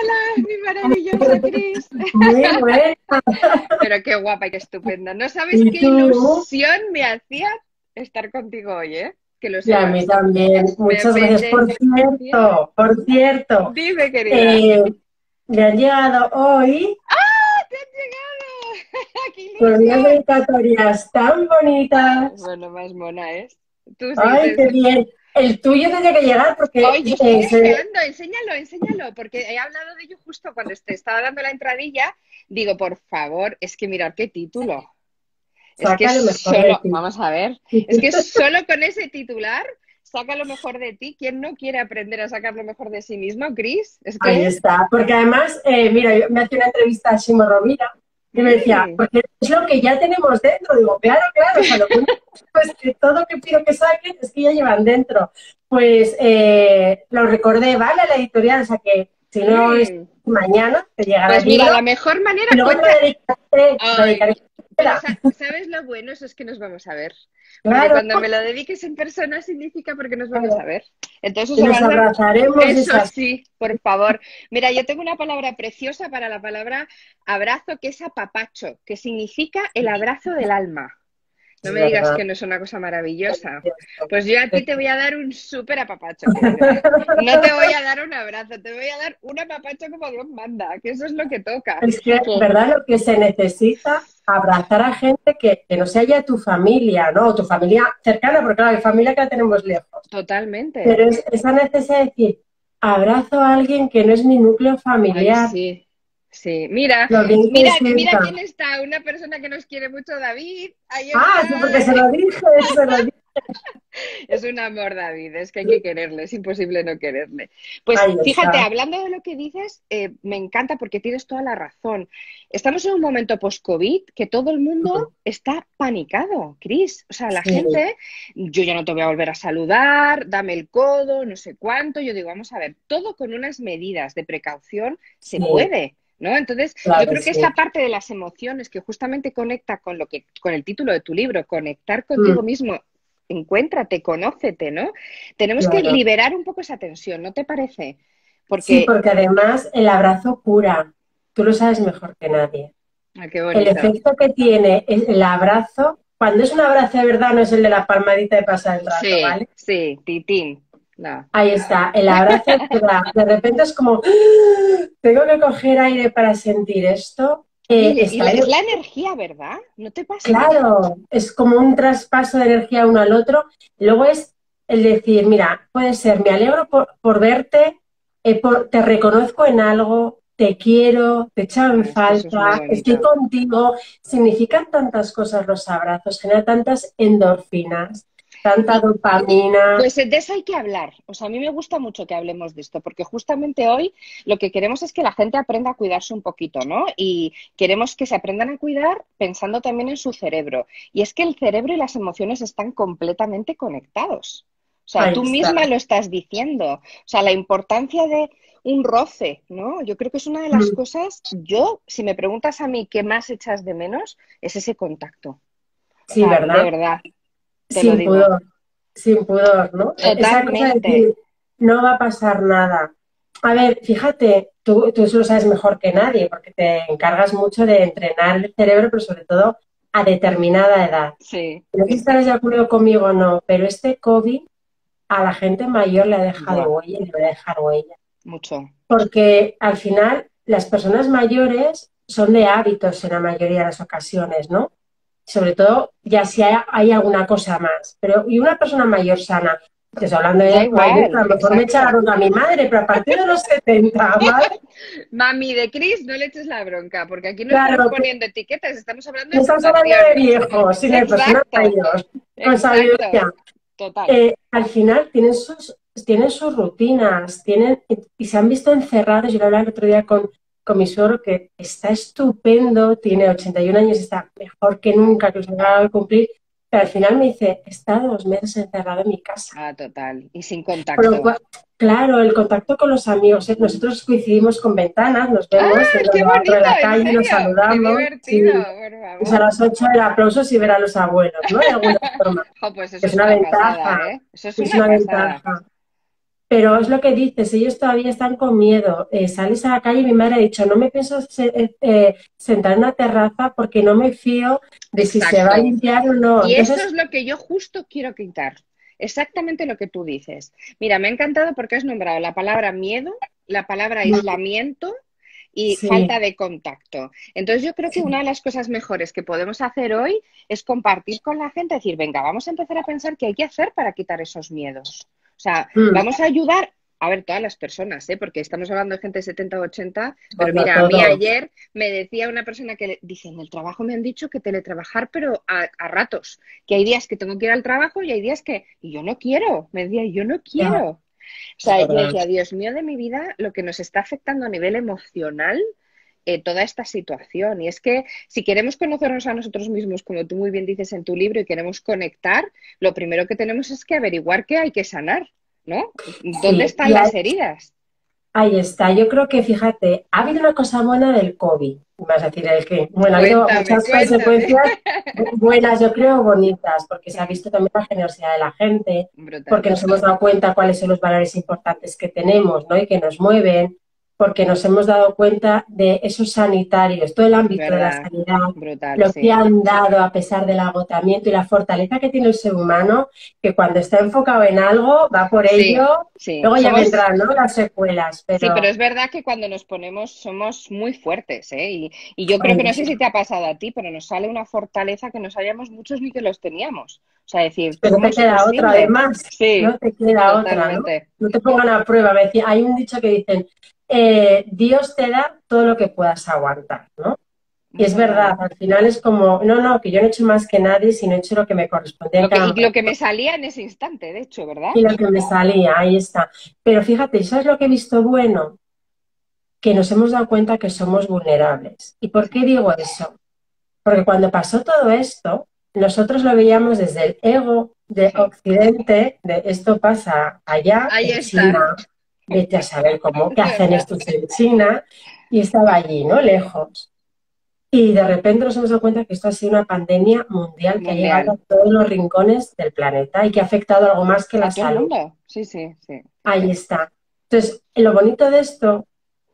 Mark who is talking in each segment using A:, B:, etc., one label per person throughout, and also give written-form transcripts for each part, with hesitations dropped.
A: Hola, mi maravillosa Cris.
B: Muy buena.
A: Pero qué guapa y qué estupenda. No sabes
B: ¿Y
A: qué
B: tú?
A: ilusión me hacía estar contigo hoy, ¿eh? Que lo
B: Y a mí
A: sepas.
B: también.
A: Me
B: Muchas gracias.
A: apetecía.
B: Por cierto,
A: Dime, querida.
B: eh, me han llegado hoy
A: ¡Ah! ¡Te han llegado! ¡Qué
B: con unas
A: ilusión!
B: dedicatorias tan bonitas.
A: Bueno, más mona es. Tú sí,
B: Ay, qué bien. El tuyo tendría que llegar porque
A: Hoy yo estoy deseando, enséñalo, enséñalo, porque he hablado de ello justo cuando te estaba dando la entradilla. Digo, por favor, es que mirar qué título. Es que
B: saca lo mejor de
A: solo,
B: ti.
A: vamos a ver, es que solo con ese titular saca lo mejor de ti. ¿Quién no quiere aprender a sacar lo mejor de sí mismo, Chris? Es
B: Ahí
A: que,
B: está. Porque además, mira, yo me hacía una entrevista a Shimo Rovira y me decía,
A: mm,
B: porque es lo que ya tenemos dentro. Digo, claro, claro, o sea, lo único es que todo lo que pido que saquen es que ya llevan dentro. Pues lo recordé, ¿vale? La editorial, o sea que si no es
A: mm.
B: mañana, te llegará
A: Pues
B: el
A: mira,
B: libro
A: la mejor manera
B: y luego te
A: cuenta.
B: lo dedicaré
A: Ay,
B: a
A: pero
B: la
A: ¿sabes lo bueno? Eso es que nos vamos a ver. Porque
B: claro,
A: cuando me lo dediques en persona significa porque nos vamos a
B: claro.
A: ver. Entonces
B: Y
A: eso va
B: nos
A: a ser,
B: abrazaremos
A: eso
B: esas.
A: sí, por favor. Mira, yo tengo una palabra preciosa para la palabra abrazo, que es apapacho, que significa el abrazo del alma. No
B: Es
A: me digas
B: verdad.
A: que no es una cosa maravillosa.
B: Precioso.
A: Pues yo a ti te voy a dar un súper apapacho, querida. No te voy a dar un abrazo, te voy a dar un apapacho como Dios manda, que eso es lo que toca.
B: Es que, ¿verdad? Lo que se necesita, abrazar a gente que no sea ya tu familia, ¿no? O tu familia cercana, porque claro, hay familia que la tenemos lejos.
A: Totalmente.
B: Pero es esa necesidad de decir, abrazo a alguien que no es mi núcleo
A: Ay,
B: familiar,
A: sí. Sí, mira,
B: lo bien que
A: mira
B: sienta.
A: quién está, una persona que nos quiere mucho, David. Ahí
B: Ah,
A: está.
B: sí, porque se lo dije, se lo dije.
A: Es un amor, David, es que hay que quererle, es imposible no quererle. Pues
B: Ahí
A: fíjate,
B: está.
A: hablando de lo que dices, me encanta porque tienes toda la razón. Estamos en un momento post-COVID que todo el mundo está panicado, Cris. O sea, la
B: Sí,
A: gente, yo ya no te voy a volver a saludar, dame el codo, no sé cuánto. Yo digo, vamos a ver, todo con unas medidas de precaución se
B: sí,
A: puede. ¿No? Entonces, yo
B: claro,
A: creo que
B: sí.
A: esta parte de las emociones que justamente conecta con lo que, con el título de tu libro, conectar contigo
B: Mm,
A: mismo, encuéntrate, conócete, ¿no? Tenemos que
B: claro.
A: liberar un poco esa tensión, ¿no te parece?
B: Sí,
A: Porque,
B: porque además el abrazo cura. Tú lo sabes mejor que nadie.
A: ah, qué
B: El
A: bonito.
B: efecto que tiene el abrazo, cuando es un abrazo de verdad, no es el de la palmadita de pasar el rato,
A: Sí,
B: ¿vale?
A: sí, titín. No.
B: Ahí está, el abrazo de verdad. De repente es como, tengo que coger aire para sentir esto.
A: Es la energía, ¿verdad? ¿No te pasa?
B: Claro, es como un traspaso de energía uno al otro. Luego es el decir, mira, puede ser, me alegro por verte, te reconozco en algo, te quiero, te echaba en
A: Ah, es que eso es muy
B: falta, estoy
A: bonito.
B: contigo. Significan tantas cosas los abrazos, generan tantas endorfinas, tanta
A: Y
B: dopamina.
A: pues de eso hay que hablar. O sea, a mí me gusta mucho que hablemos de esto, porque justamente hoy lo que queremos es que la gente aprenda a cuidarse un poquito, ¿no? Y queremos que se aprendan a cuidar pensando también en su cerebro. Y es que el cerebro y las emociones están completamente conectados. O sea,
B: Ahí
A: tú
B: está.
A: misma lo estás diciendo. O sea, la importancia de un roce, ¿no? Yo creo que es una de las
B: Mm,
A: cosas, yo, si me preguntas a mí qué más echas de menos, es ese contacto. O
B: sí,
A: sea, de
B: ¿verdad?
A: verdad, te lo
B: Sin
A: digo.
B: pudor, sin pudor, ¿no? Esa cosa de
A: Totalmente.
B: decir, no va a pasar nada. A ver, fíjate, tú eso lo sabes mejor que nadie, porque te encargas mucho de entrenar el cerebro, pero sobre todo a determinada edad.
A: Sí.
B: No sé si estarás de acuerdo conmigo o no, pero este COVID a la gente mayor le ha dejado
A: Buah,
B: huella y le va a dejar huella.
A: mucho.
B: Porque al final las personas mayores son de hábitos en la mayoría de las ocasiones, ¿no? Sobre todo ya si hay alguna cosa más. Pero, y una persona mayor sana, te estoy hablando
A: Da
B: de mayor,
A: igual,
B: a lo mejor me echa la
A: exacto.
B: bronca a mi madre, pero a partir de los 70, ¿vale?
A: Mami de Chris, no le eches la bronca, porque aquí no estamos
B: Claro, que
A: poniendo etiquetas, estamos hablando de
B: estamos hablando de
A: situaciones.
B: viejos, sino de personas
A: Exacto,
B: mayores, con
A: exacto.
B: sabiduría.
A: Total.
B: Al final tienen sus rutinas, y se han visto encerrados. Yo lo hablaba el otro día con mi suegro, que está estupendo, tiene 81 años, está mejor que nunca, que los acaba de cumplir, pero al final me dice, he estado 2 meses encerrado en mi casa.
A: Ah, total. Y sin
B: Por lo
A: contacto.
B: cual, claro, el contacto con los amigos, ¿eh? Nosotros coincidimos con ventanas, nos
A: ¡Ah,
B: vemos de
A: qué
B: lo otro de
A: bonito!
B: la
A: ¿En
B: calle, nos
A: serio? ¡Qué
B: saludamos,
A: divertido!
B: sí.
A: Por
B: Pues a
A: favor.
B: las 8 el aplauso y ver a los abuelos, ¿no? De alguna forma.
A: Jo, pues eso
B: Es
A: es
B: una
A: una pasada,
B: ventaja,
A: ¿eh? Eso es
B: es
A: una
B: una
A: pasada.
B: ventaja. Pero es lo que dices, ellos todavía están con miedo. Sales a la calle y mi madre ha dicho, no me pienso sentar en una terraza porque no me fío de si se va a
A: Exacto.
B: limpiar o no.
A: Y eso es
B: Entonces,
A: lo que yo justo quiero quitar. Exactamente lo que tú dices. Mira, me ha encantado porque has nombrado la palabra miedo, la palabra aislamiento y
B: sí,
A: falta de contacto. Entonces yo creo que una
B: sí.
A: de las cosas mejores que podemos hacer hoy es compartir con la gente, decir, venga, vamos a empezar a pensar qué hay que hacer para quitar esos miedos. O sea,
B: Mm,
A: vamos a ayudar a ver todas las personas, ¿eh? Porque estamos hablando de gente de 70 o 80, pero
B: todo,
A: mira, a mí
B: todos.
A: ayer me decía una persona que dice, en el trabajo me han dicho que teletrabajar, pero a ratos, que hay días que tengo que ir al trabajo y hay días que, y yo no quiero, me decía, yo no
B: Ya,
A: quiero. O
B: es
A: sea, yo
B: verdad.
A: decía, Dios mío de mi vida, lo que nos está afectando a nivel emocional, toda esta situación. Y es que si queremos conocernos a nosotros mismos, como tú muy bien dices en tu libro, y queremos conectar, lo primero que tenemos es que averiguar qué hay que sanar, ¿no? ¿Dónde
B: Sí,
A: están las heridas?
B: ahí está. Yo creo que, fíjate, ha habido una cosa buena del COVID. Vas a decir el que, bueno, ha habido
A: Cuéntame,
B: muchas
A: cuéntame.
B: consecuencias buenas, yo creo, bonitas, porque se ha visto también la generosidad de la gente,
A: Brutal,
B: porque nos hemos dado cuenta cuáles son los valores importantes que tenemos, ¿no? Y que nos mueven, porque nos hemos dado cuenta de esos sanitarios, todo el ámbito de la
A: ¿verdad?
B: sanidad,
A: Brutal,
B: lo que
A: sí.
B: han dado a pesar del agotamiento y la fortaleza que tiene el ser humano, que cuando está enfocado en algo, va por
A: Sí,
B: ello.
A: sí.
B: Luego ya
A: Somos,
B: vendrán, ¿no? Las secuelas,
A: sí, pero
B: pero
A: es verdad que cuando nos ponemos somos muy fuertes, ¿eh? Y yo creo
B: ay,
A: que no sé
B: eso,
A: si te ha pasado a ti, pero nos sale una fortaleza que no sabíamos muchos ni que los teníamos. O sea, decir,
B: pero
A: ¿cómo
B: te
A: es
B: queda otra
A: posible?
B: además,
A: Sí,
B: no te queda otra, ¿no?
A: totalmente.
B: No te pongan a prueba. Hay un dicho que dicen, Dios te da todo lo que puedas aguantar, ¿no? Y es verdad,
A: Bueno,
B: al final es como, no, no, que yo no he hecho más que nadie, sino he hecho lo que me correspondía en cada
A: y lo que
B: momento
A: me salía en ese instante, de hecho, ¿verdad?
B: y lo que me salía, ahí está. Pero fíjate, ¿sabes lo que he visto bueno? Que nos hemos dado cuenta que somos vulnerables. ¿Y por qué digo eso? Porque cuando pasó todo esto, nosotros lo veíamos desde el ego de
A: Sí,
B: Occidente, de esto pasa allá,
A: ahí
B: en
A: está.
B: China, vete a saber cómo, qué
A: Es
B: hacen
A: verdad,
B: estos en China, y estaba allí, ¿no? Lejos. Y de repente nos hemos dado cuenta que esto ha sido una pandemia mundial que ha llegado
A: mundial.
B: a todos los rincones del planeta y que ha afectado algo más que la
A: A todo el
B: salud.
A: mundo. Sí, sí, sí.
B: Ahí está. Entonces, lo bonito de esto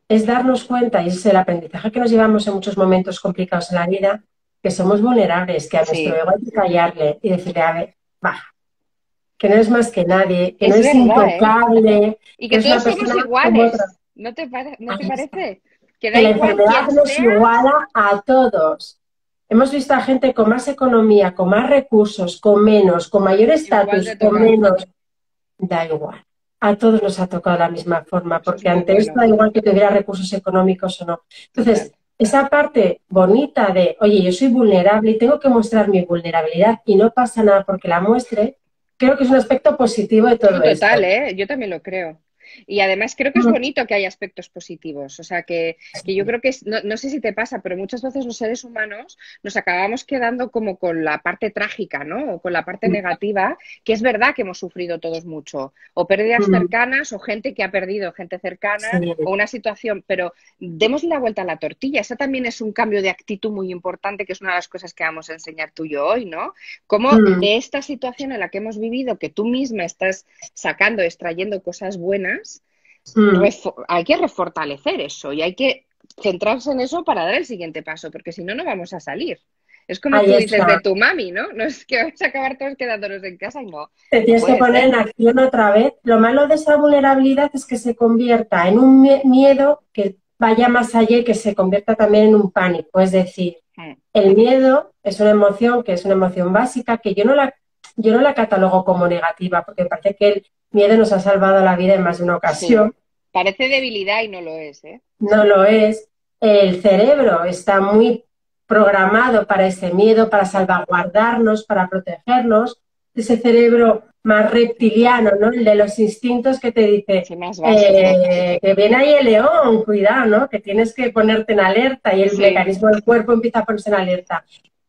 B: es darnos cuenta, y es el aprendizaje que nos llevamos en muchos momentos complicados en la vida, que somos vulnerables, que a nuestro
A: Sí,
B: ego hay que callarle y decirle, a ver, va, que no es más que nadie, que no
A: es
B: es
A: verdad, ¿eh?
B: intocable,
A: Y
B: que
A: que
B: es
A: todos
B: una
A: somos
B: persona como otra.
A: iguales. ¿No te
B: Ahí está.
A: parece? Que da
B: Que la
A: igual
B: enfermedad
A: quién
B: nos
A: seas.
B: iguala a todos. Hemos visto a gente con más economía, con más recursos, con menos, con mayor
A: Igual
B: estatus,
A: te
B: con
A: toca.
B: menos. Da igual. A todos nos ha tocado de la misma forma,
A: Eso es
B: porque
A: muy
B: ante esto
A: bueno.
B: da igual que tuviera recursos económicos o no.
A: Total.
B: Entonces, esa parte bonita de, oye, yo soy vulnerable y tengo que mostrar mi vulnerabilidad y no pasa nada porque la muestre, creo que es un aspecto positivo de todo
A: No, total,
B: esto.
A: ¿eh? Yo también lo creo. Y además creo que es
B: Mm,
A: bonito que haya aspectos positivos. O sea, que yo creo que, no, no sé si te pasa, pero muchas veces los seres humanos nos acabamos quedando como con la parte trágica, ¿no? O con la parte negativa, que es verdad que hemos sufrido todos mucho. O pérdidas
B: mm,
A: cercanas, o gente que ha perdido gente cercana,
B: sí,
A: o una situación. Pero demos la vuelta a la tortilla. Esa también es un cambio de actitud muy importante, que es una de las cosas que vamos a enseñar tú y yo hoy, ¿no? Cómo
B: mm,
A: de esta situación en la que hemos vivido, que tú misma estás sacando, extrayendo cosas buenas,
B: mm.
A: hay que refortalecer eso y hay que centrarse en eso para dar el siguiente paso, porque si no, no vamos a salir. Es como
B: Ahí
A: tú dices de
B: está.
A: tu mami, ¿no? No es que vamos a acabar todos quedándonos en casa y no,
B: Te
A: no
B: tienes que
A: puede
B: poner en
A: ser.
B: acción otra vez. Lo malo de esa vulnerabilidad es que se convierta en un miedo que vaya más allá y que se convierta también en un pánico. Es decir,
A: Mm,
B: el miedo es una emoción que es una emoción básica que yo no la catalogo como negativa porque me parece que el miedo nos ha salvado la vida en más de una
A: sí,
B: ocasión.
A: parece debilidad y no lo es, ¿eh?
B: No lo es. El cerebro está muy programado para ese miedo, para salvaguardarnos, para protegernos. Ese cerebro más reptiliano, ¿no? El de los instintos que te dice
A: Sí, más básico.
B: que viene ahí el león, cuidado, ¿no? Que tienes que ponerte en alerta y el
A: Sí,
B: mecanismo del cuerpo empieza a ponerse en alerta.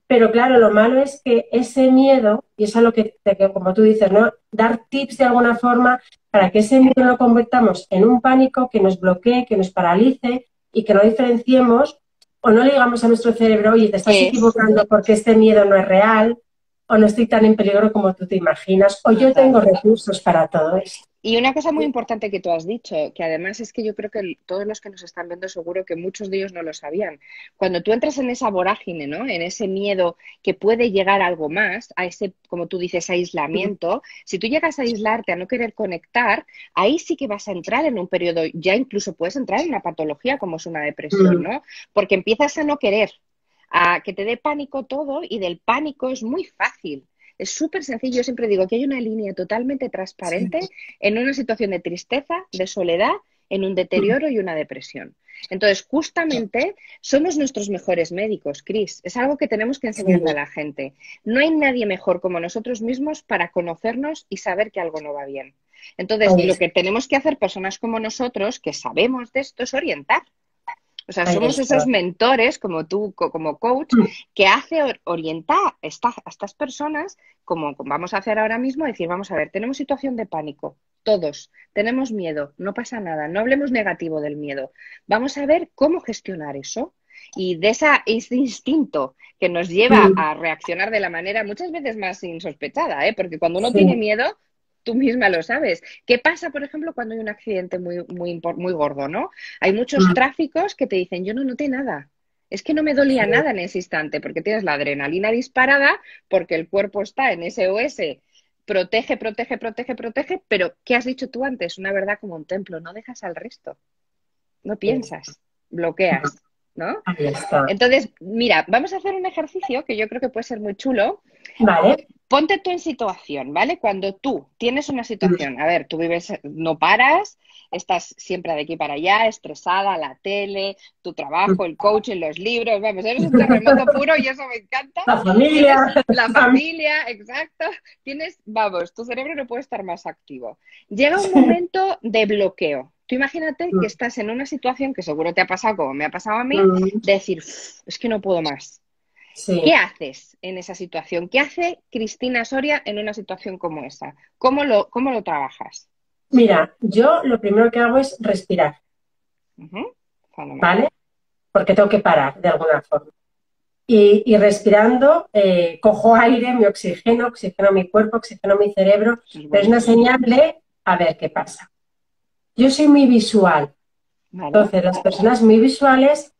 B: Pero claro, lo malo es que ese miedo, y eso es lo que, como tú dices, ¿no? Dar tips de alguna forma para que ese miedo lo convertamos en un pánico que nos bloquee, que nos paralice y que no diferenciemos o no le digamos a nuestro cerebro, oye, te estás
A: ¿qué es?
B: equivocando porque este miedo no es real, o no estoy tan en peligro como tú te imaginas, o yo tengo
A: Totalmente.
B: recursos para todo esto.
A: Y una cosa muy importante que tú has dicho, que además es que yo creo que todos los que nos están viendo seguro que muchos de ellos no lo sabían. Cuando tú entras en esa vorágine, ¿no? En ese miedo que puede llegar a algo más, a ese, como tú dices, aislamiento, si tú llegas a aislarte, a no querer conectar, ahí sí que vas a entrar en un periodo, ya incluso puedes entrar en una patología como es una depresión, ¿no? Porque empiezas a no querer, a que te dé pánico todo y del pánico es muy fácil. Es súper sencillo. Yo siempre digo que hay una línea totalmente
B: Sí.
A: transparente en una situación de tristeza, de soledad, en un deterioro y una depresión. Entonces, justamente somos nuestros mejores médicos, Cris. Es algo que tenemos que enseñarle a
B: Sí,
A: la gente. No hay nadie mejor como nosotros mismos para conocernos y saber que algo no va bien. Entonces,
B: ahí
A: lo
B: está,
A: que tenemos que hacer personas como nosotros, que sabemos de esto, es orientar. O sea,
B: ahí
A: somos esos
B: está.
A: mentores, como tú, como coach, que hace orientar a estas personas, como vamos a hacer ahora mismo, decir, vamos a ver, tenemos situación de pánico, todos, tenemos miedo, no pasa nada, no hablemos negativo del miedo. Vamos a ver cómo gestionar eso. Y de ese instinto que nos lleva a reaccionar de la manera muchas veces más insospechada, ¿eh? Porque cuando uno tiene
B: Sí,
A: miedo, tú misma lo sabes. ¿Qué pasa, por ejemplo, cuando hay un accidente muy gordo, ¿no? Hay muchos tráficos que te dicen, yo no noté nada. Es que no me dolía
B: sí,
A: nada en ese instante, porque tienes la adrenalina disparada, porque el cuerpo está en SOS, protege, protege, protege, protege, pero ¿qué has dicho tú antes? Una verdad como un templo, no dejas al resto, no
B: sí.
A: piensas, bloqueas, ¿no?
B: Ahí está.
A: Entonces, mira, vamos a hacer un ejercicio que yo creo que puede ser muy chulo.
B: Vale.
A: Ponte tú en situación, ¿vale? Cuando tú tienes una situación, a ver, tú vives, no paras, estás siempre de aquí para allá, estresada, la tele, tu trabajo, el coaching, los libros, vamos, eres un terremoto puro y eso me encanta.
B: La familia.
A: Tienes la familia, exacto, tienes, vamos, tu cerebro no puede estar más activo. Llega un momento de bloqueo. Tú imagínate que estás en una situación que seguro te ha pasado, como me ha pasado a mí, de decir, es que no puedo más. ¿Qué
B: Sí.
A: haces en esa situación? ¿Qué hace Cristina Soria en una situación como esa? Cómo lo trabajas?
B: Mira, yo lo primero que hago es respirar,
A: Ujú. Fenomenal.
B: ¿vale? Porque tengo que parar de alguna forma. Y respirando, cojo aire, me oxigeno, oxigeno mi cuerpo, oxigeno mi cerebro,
A: Eso es
B: pero es una
A: buenísimo.
B: señal de a ver qué pasa. Yo soy muy visual,
A: ¿Vale?
B: entonces las personas muy visuales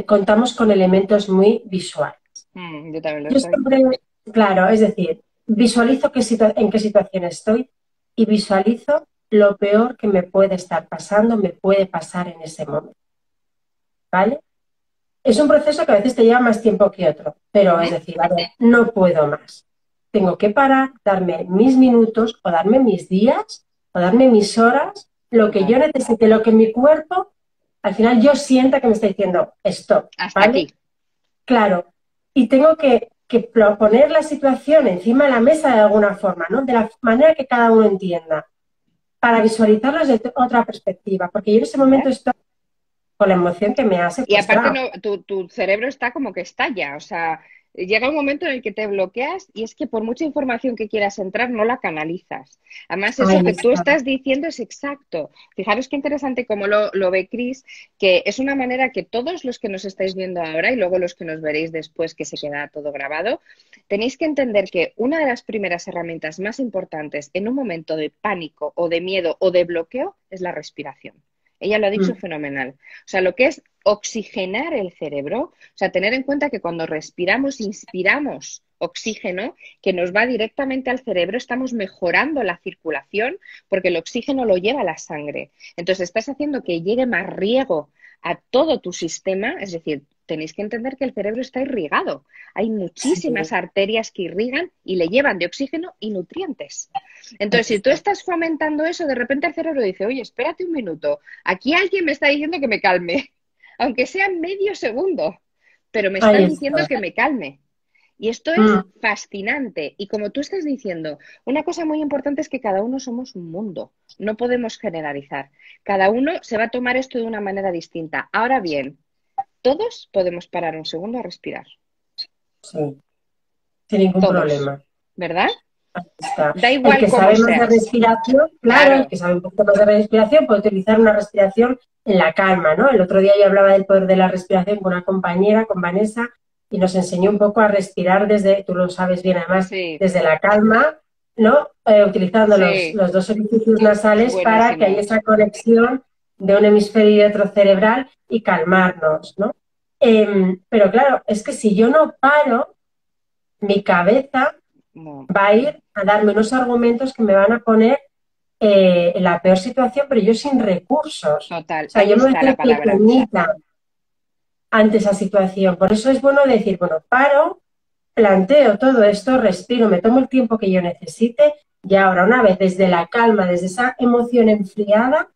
B: contamos con elementos muy visuales.
A: Yo también lo
B: Yo
A: soy.
B: siempre, claro, es decir, visualizo en qué situación estoy y visualizo lo peor que me puede estar pasando, me puede pasar en ese momento, ¿vale? Es un proceso que a veces te lleva más tiempo que otro, pero es
A: Ujú.
B: decir, a ver, no puedo más. Tengo que parar, darme mis minutos o darme mis días o darme mis horas, lo que yo
A: Total.
B: necesite, lo que mi cuerpo, al final yo sienta que me está diciendo stop,
A: Hasta
B: ¿vale?
A: aquí.
B: Claro, y tengo que poner la situación encima de la mesa de alguna forma, ¿no? De la manera que cada uno entienda, para visualizarlo desde otra perspectiva, porque yo en ese momento
A: ¿Vale?
B: estoy con la emoción que me ha
A: Y aparte
B: secuestrado.
A: no, tu cerebro está como que estalla, o sea, llega un momento en el que te bloqueas y es que por mucha información que quieras entrar no la canalizas. Además, eso
B: Ahí
A: que tú
B: está.
A: estás diciendo es exacto. Fijaros qué interesante cómo lo ve Chris, que es una manera que todos los que nos estáis viendo ahora y luego los que nos veréis después que se queda todo grabado, tenéis que entender que una de las primeras herramientas más importantes en un momento de pánico o de miedo o de bloqueo es la respiración. Ella lo ha dicho
B: Mm,
A: fenomenal. O sea, lo que es oxigenar el cerebro, o sea, tener en cuenta que cuando respiramos, inspiramos oxígeno que nos va directamente al cerebro, estamos mejorando la circulación porque el oxígeno lo lleva a la sangre. Entonces, estás haciendo que llegue más riego a todo tu sistema, es decir, tenéis que entender que el cerebro está irrigado. Hay
B: sí,
A: muchísimas arterias que irrigan y le llevan de oxígeno y nutrientes.
B: ahí
A: Entonces, si tú
B: está.
A: estás fomentando eso, de repente el cerebro dice, oye, espérate un minuto, aquí alguien me está diciendo que me calme, aunque sea medio segundo, pero me
B: Ahí
A: están diciendo
B: está.
A: que me calme. Y esto es
B: Mm,
A: fascinante. Y como tú estás diciendo, una cosa muy importante es que cada uno somos un mundo. No podemos generalizar. Cada uno se va a tomar esto de una manera distinta. Ahora bien, todos podemos parar un segundo a respirar.
B: sí, sin ningún
A: Todos.
B: problema.
A: ¿Verdad?
B: Ahí está.
A: Da
B: El
A: igual
B: que
A: cómo
B: sabe más de
A: seas.
B: respiración, claro, el
A: Claro.
B: que sabe un poquito más de respiración puede utilizar una respiración en la calma, ¿no? El otro día yo hablaba del poder de la respiración con una compañera, con Vanessa, y nos enseñó un poco a respirar desde, tú lo sabes bien además,
A: Sí,
B: desde la calma, ¿no? Utilizando
A: sí,
B: los dos orificios nasales para que haya
A: buenísimo.
B: esa conexión de un hemisferio y otro cerebral y calmarnos, ¿no? Pero claro, es que si yo no paro, mi cabeza
A: No,
B: va a ir a darme unos argumentos que me van a poner en la peor situación, pero yo sin recursos. O
A: total,
B: sea,
A: ahí
B: yo me voy a
A: está la
B: hacer
A: palabra.
B: pequeñita ante esa situación. Por eso es bueno decir, bueno, paro, planteo todo esto, respiro, me tomo el tiempo que yo necesite y ahora una vez desde la calma, desde esa emoción enfriada,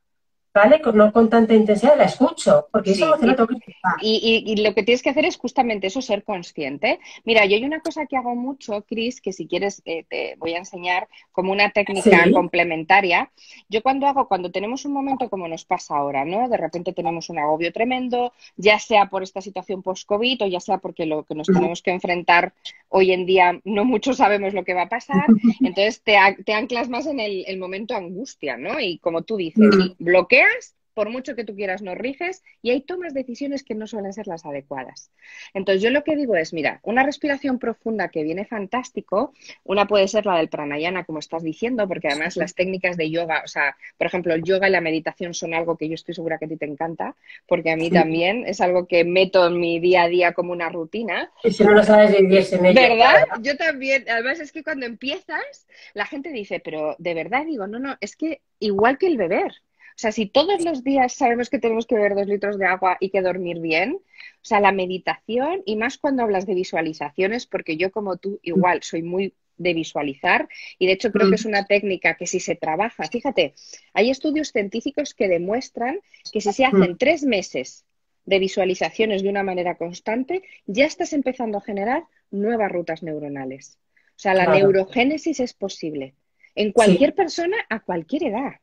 B: ¿vale? No con tanta intensidad, la escucho, porque esa
A: Sí,
B: emoción la tengo que escuchar.
A: y lo que tienes que hacer es justamente eso, ser consciente. Mira, yo hay una cosa que hago mucho, Cris, que si quieres te voy a enseñar como una técnica
B: Sí.
A: complementaria. Yo cuando tenemos un momento como nos pasa ahora, ¿no? De repente tenemos un agobio tremendo, ya sea por esta situación post-COVID o ya sea porque lo que nos tenemos que enfrentar hoy en día no muchos sabemos lo que va a pasar, entonces te anclas más en el momento angustia, ¿no? Y como tú dices,
B: Mm.
A: bloqueas por mucho que tú quieras, no riges y ahí tomas decisiones que no suelen ser las adecuadas. Entonces, yo lo que digo es, mira, una respiración profunda que viene fantástico, una puede ser la del pranayana, como estás diciendo, porque además las técnicas de yoga, o sea, por ejemplo, el yoga y la meditación son algo que yo estoy segura que a ti te encanta, porque a mí
B: Sí.
A: también es algo que meto en mi día a día como una rutina.
B: Y si no lo sabes vivir sin ello, la
A: ¿Verdad?
B: verdad.
A: Yo también. Además es que cuando empiezas, la gente dice, pero de verdad digo, no, no, es que igual que el beber. O sea, si todos los días sabemos que tenemos que beber 2 litros de agua y que dormir bien, o sea, la meditación, y más cuando hablas de visualizaciones, porque yo como tú igual soy muy de visualizar, y de hecho creo que es
B: Mm.
A: una técnica que si se trabaja, fíjate, hay estudios científicos que demuestran que si se
B: Mm.
A: hacen 3 meses de visualizaciones de una manera constante, ya estás empezando a generar nuevas rutas neuronales. O sea, la
B: Claro,
A: neurogénesis es posible en
B: sí.
A: cualquier persona a cualquier edad.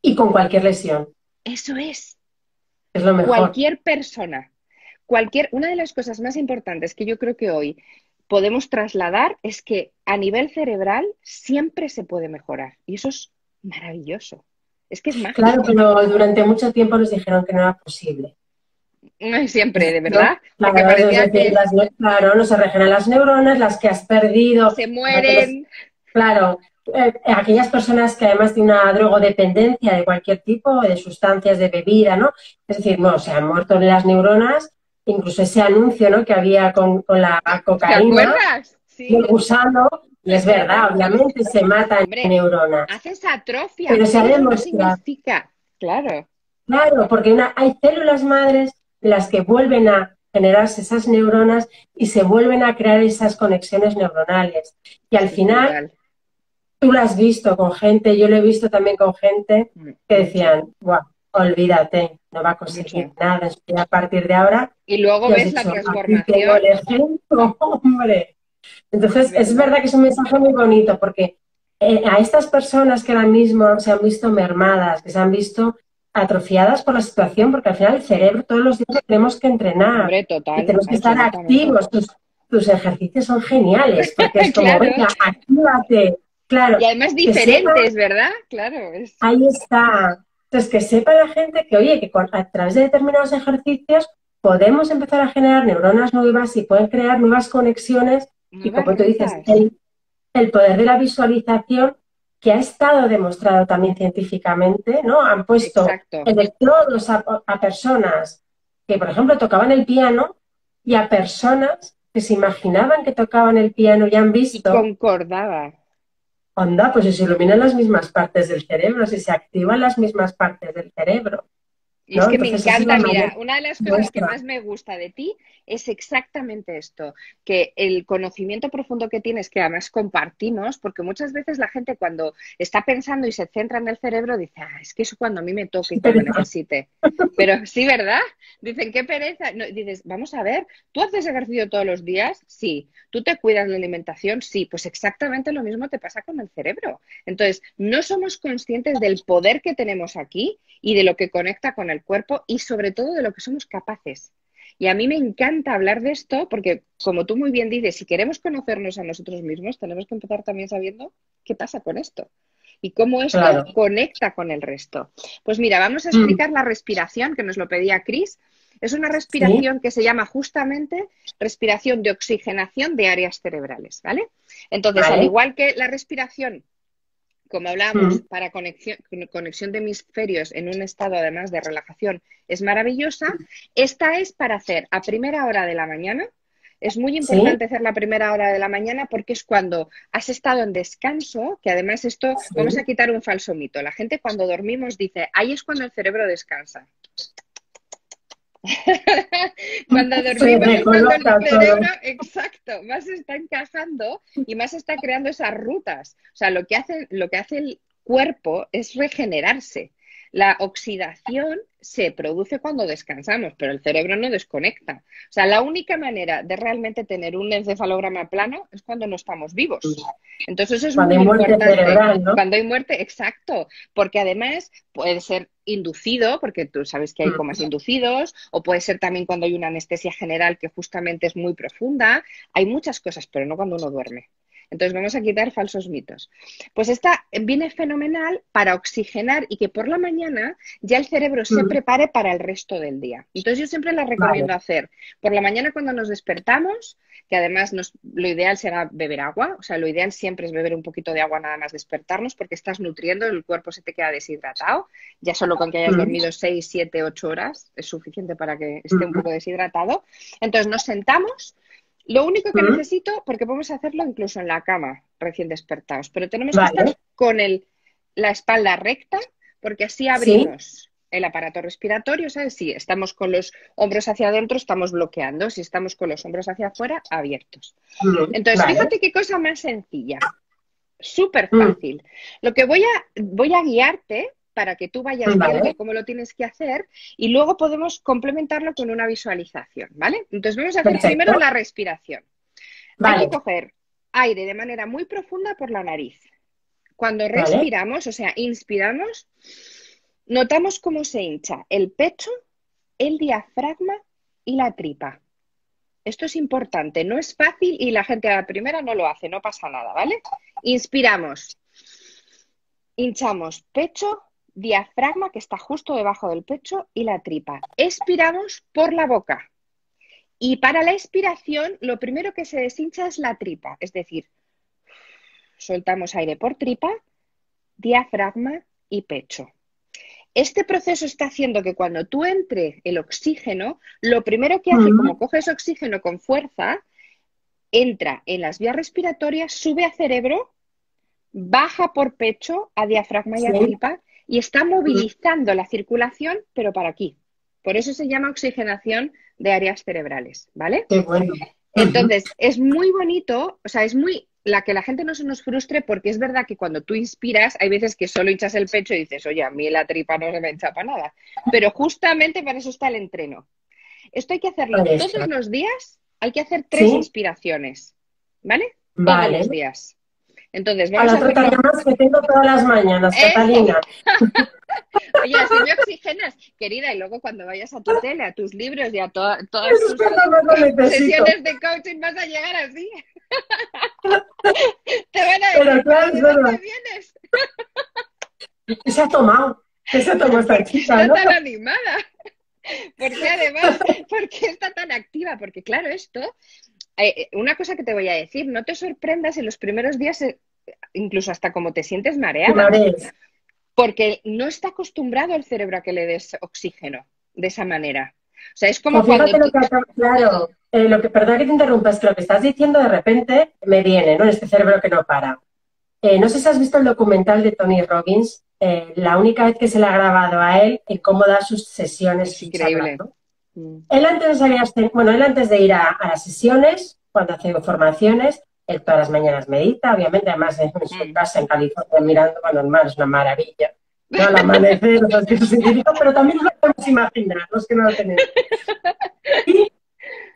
B: Y con cualquier lesión,
A: Eso es,
B: es lo mejor.
A: cualquier persona. Una de las cosas más importantes que yo creo que hoy podemos trasladar es que a nivel cerebral siempre se puede mejorar. Y eso es maravilloso. Es que es
B: Claro,
A: mágico.
B: pero durante mucho tiempo nos dijeron que no era posible.
A: No es siempre, de
B: ¿No?
A: verdad, porque
B: Claro, es
A: parecía
B: decir,
A: que
B: claro, no se regeneran las neuronas, las que has perdido.
A: se mueren.
B: Claro, aquellas personas que además tienen una drogodependencia de cualquier tipo, de sustancias, de bebida, ¿no? Es decir, no, se han muerto las neuronas, incluso ese anuncio, ¿no? Que había con la
A: ¿Te
B: cocaína
A: acuerdas?
B: y el
A: Sí,
B: gusano, y es
A: es
B: verdad,
A: verdad.
B: obviamente se matan
A: Hombre,
B: neuronas,
A: haces atrofia,
B: pero se ha
A: pero no
B: demostrado.
A: significa. Claro,
B: Claro, porque hay células madres de las que vuelven a generarse esas neuronas y se vuelven a crear esas conexiones neuronales. Y
A: es
B: al
A: que es
B: final,
A: brutal.
B: tú lo has visto con gente, yo lo he visto también con gente que
A: Mucho,
B: decían, guau, olvídate, no va a conseguir
A: mucho.
B: nada a partir de ahora.
A: Y luego
B: Y has
A: ves la
B: dicho, aquí tengo
A: transformación,
B: el ejemplo, hombre.
A: es
B: Entonces, es
A: verdad.
B: verdad que es un mensaje muy bonito porque a estas personas que ahora mismo se han visto mermadas, que se han visto atrofiadas por la situación, porque al final el
A: Sí,
B: cerebro todos los días lo tenemos que entrenar
A: hombre,
B: y
A: total,
B: tenemos que estar
A: absolutamente.
B: activos. Tus ejercicios son geniales porque es como,
A: Claro.
B: venga, actívate.
A: Y
B: Claro,
A: además
B: que sepan,
A: diferentes, ¿verdad? Claro, es.
B: ahí está. Entonces, que sepa la gente que, oye, que a través de determinados ejercicios podemos empezar a generar neuronas nuevas y pueden crear nuevas conexiones y
A: Nuevas
B: como tú dices,
A: rutas.
B: el poder de la visualización, que ha estado demostrado también científicamente, ¿no? Han puesto
A: Exacto.
B: electrodos a personas que, por ejemplo, tocaban el piano y a personas que se imaginaban que tocaban el piano y han
A: Y
B: visto,
A: concordaba.
B: onda, pues si se iluminan las mismas partes del cerebro, si se activan las mismas partes del cerebro,
A: Y es
B: ¿no?
A: que me
B: Entonces, esa es la
A: encanta,
B: mayor
A: mira, una de las cosas que
B: muestra.
A: más me gusta de ti es exactamente esto, que el conocimiento profundo que tienes, que además compartimos, porque muchas veces la gente cuando está pensando y se centra en el cerebro dice, ah, es que eso cuando a mí me toque y cuando necesite. Pero sí, ¿verdad? Dicen, qué pereza. No, dices, vamos a ver, ¿tú haces ejercicio todos los días? Sí. ¿Tú te cuidas la alimentación? Sí. Pues exactamente lo mismo te pasa con el cerebro. Entonces, no somos conscientes del poder que tenemos aquí y de lo que conecta con el cuerpo y sobre todo de lo que somos capaces. Y a mí me encanta hablar de esto porque, como tú muy bien dices, si queremos conocernos a nosotros mismos, tenemos que empezar también sabiendo qué pasa con esto y cómo esto
B: Claro.
A: conecta con el resto. Pues mira, vamos a
B: Mm.
A: explicar la respiración, que nos lo pedía Chris. Es una
B: Sí,
A: respiración que se llama justamente respiración de oxigenación de áreas cerebrales, ¿vale? Entonces, al
B: vale.
A: igual que la respiración, como hablábamos,
B: Mm,
A: para conexión de hemisferios en un estado además de relajación es maravillosa, esta es para hacer a primera hora de la mañana. Es muy
B: sí,
A: importante hacer la primera hora de la mañana porque es cuando has estado en descanso, que además esto, vamos a
B: sí.
A: quitar un falso mito. La gente cuando dormimos dice, ahí es cuando el cerebro descansa. Cuando
B: Se
A: dormimos es cuando el
B: recoloca
A: cerebro,
B: todo.
A: exacto, más está encajando y más está creando esas rutas. O sea, lo que hace el cuerpo es regenerarse. La oxidación se produce cuando descansamos, pero el cerebro no desconecta. O sea, la única manera de realmente tener un encefalograma plano es cuando no estamos vivos. Entonces, eso es
B: Cuando
A: muy
B: hay muerte
A: importante.
B: cerebral, ¿no?
A: Cuando hay muerte, exacto, porque además puede ser inducido, porque tú sabes que hay comas
B: Mm,
A: inducidos, o puede ser también cuando hay una anestesia general que justamente es muy profunda. Hay muchas cosas, pero no cuando uno duerme. Entonces vamos a quitar falsos mitos. Pues esta viene fenomenal para oxigenar y que por la mañana ya el cerebro se
B: mm,
A: prepare para el resto del día. Entonces yo siempre la recomiendo
B: vale.
A: hacer por la mañana cuando nos despertamos, que además lo ideal será beber agua, o sea, lo ideal siempre es beber un poquito de agua nada más despertarnos porque estás nutriendo, el cuerpo se te queda deshidratado, ya solo con que hayas
B: Mm,
A: dormido 6, 7, 8 horas es suficiente para que esté un
B: mm,
A: poco deshidratado. Entonces nos sentamos, lo único que
B: mm,
A: necesito, porque podemos hacerlo incluso en la cama recién despertados, pero tenemos que estar
B: vale.
A: con la espalda recta porque así
B: Sí.
A: abrimos el aparato respiratorio, ¿sabes? Si estamos con los hombros hacia adentro, estamos bloqueando. Si estamos con los hombros hacia afuera, abiertos. Entonces,
B: Vale.
A: fíjate qué cosa más sencilla, súper
B: Mm,
A: fácil. Lo que voy a guiarte para que tú vayas viendo
B: vale.
A: cómo lo tienes que hacer y luego podemos complementarlo con una visualización, ¿vale? Entonces, vamos a hacer primero
B: Perfecto.
A: la respiración. Hay que
B: Vale.
A: coger aire de manera muy profunda por la nariz. Cuando
B: Vale.
A: respiramos, o sea, inspiramos, notamos cómo se hincha el pecho, el diafragma y la tripa. Esto es importante, no es fácil y la gente a la primera no lo hace, no pasa nada, ¿vale? Inspiramos, hinchamos pecho, diafragma, que está justo debajo del pecho, y la tripa. Expiramos por la boca. Y para la expiración, lo primero que se deshincha es la tripa, es decir, soltamos aire por tripa, diafragma y pecho. Este proceso está haciendo que cuando tú entre el oxígeno, lo primero que hace, como
B: Mm,
A: coges oxígeno con fuerza, entra en las vías respiratorias, sube a cerebro, baja por pecho, a diafragma y a
B: sí.
A: tripa, y está
B: Mm,
A: movilizando la circulación, pero para aquí. Por eso se llama oxigenación de áreas cerebrales, ¿vale?
B: qué bueno. Ujú.
A: Entonces, es muy bonito, o sea, es muy la que la gente no se nos frustre porque es verdad que cuando tú inspiras hay veces que solo hinchas el pecho y dices, oye, a mí la tripa no se me hincha para nada. Pero justamente para eso está el entreno. Esto hay que hacerlo
B: Ahí
A: todos
B: está.
A: los días, hay que hacer 3
B: Sí.
A: inspiraciones, ¿vale? Todos los
B: Vale.
A: días. Entonces,
B: A
A: vamos
B: la
A: a
B: otra
A: hacerlo.
B: tarea más que tengo todas las mañanas,
A: Eso.
B: Catalina.
A: Oye, así me oxigenas, querida, y luego cuando vayas a tu tele, a tus libros y a todas
B: Es
A: tus
B: cuando más lo necesito.
A: sesiones de coaching vas a llegar así. Te van a
B: Pero
A: decir, ¿pero
B: claro, es
A: de dónde
B: verdad.
A: vienes?
B: ¿Qué se ha tomado? ¿Qué se tomó
A: ¿Pero
B: esta
A: por qué
B: chica,
A: está
B: no?
A: tan animada? ¿Por qué además, por qué está tan activa? Porque claro, esto, una cosa que te voy a decir, no te sorprendas en los primeros días, incluso hasta como te sientes
B: Te
A: mareada,
B: marees.
A: porque no está acostumbrado el cerebro a que le des oxígeno de esa manera. O sea, es
B: Jo,
A: como cuando
B: fíjate lo
A: tú...
B: que acaba, claro, perdón que te interrumpa, es que lo que estás diciendo de repente me viene, ¿no? En este cerebro que no para. No sé si has visto el documental de Tony Robbins, la única vez que se le ha grabado a él en cómo da sus sesiones y
A: Es
B: sus charlas,
A: increíble.
B: ¿no?
A: Mm,
B: Él antes de salir bueno, él antes de ir a las sesiones, cuando hace formaciones, él todas las mañanas medita, obviamente, además en su
A: mm.
B: casa en California mirando cuando el mar es una maravilla, ¿no? Al amanecer, o sea, es que eso significa, pero también lo podemos imaginar, los que no lo tenemos. Y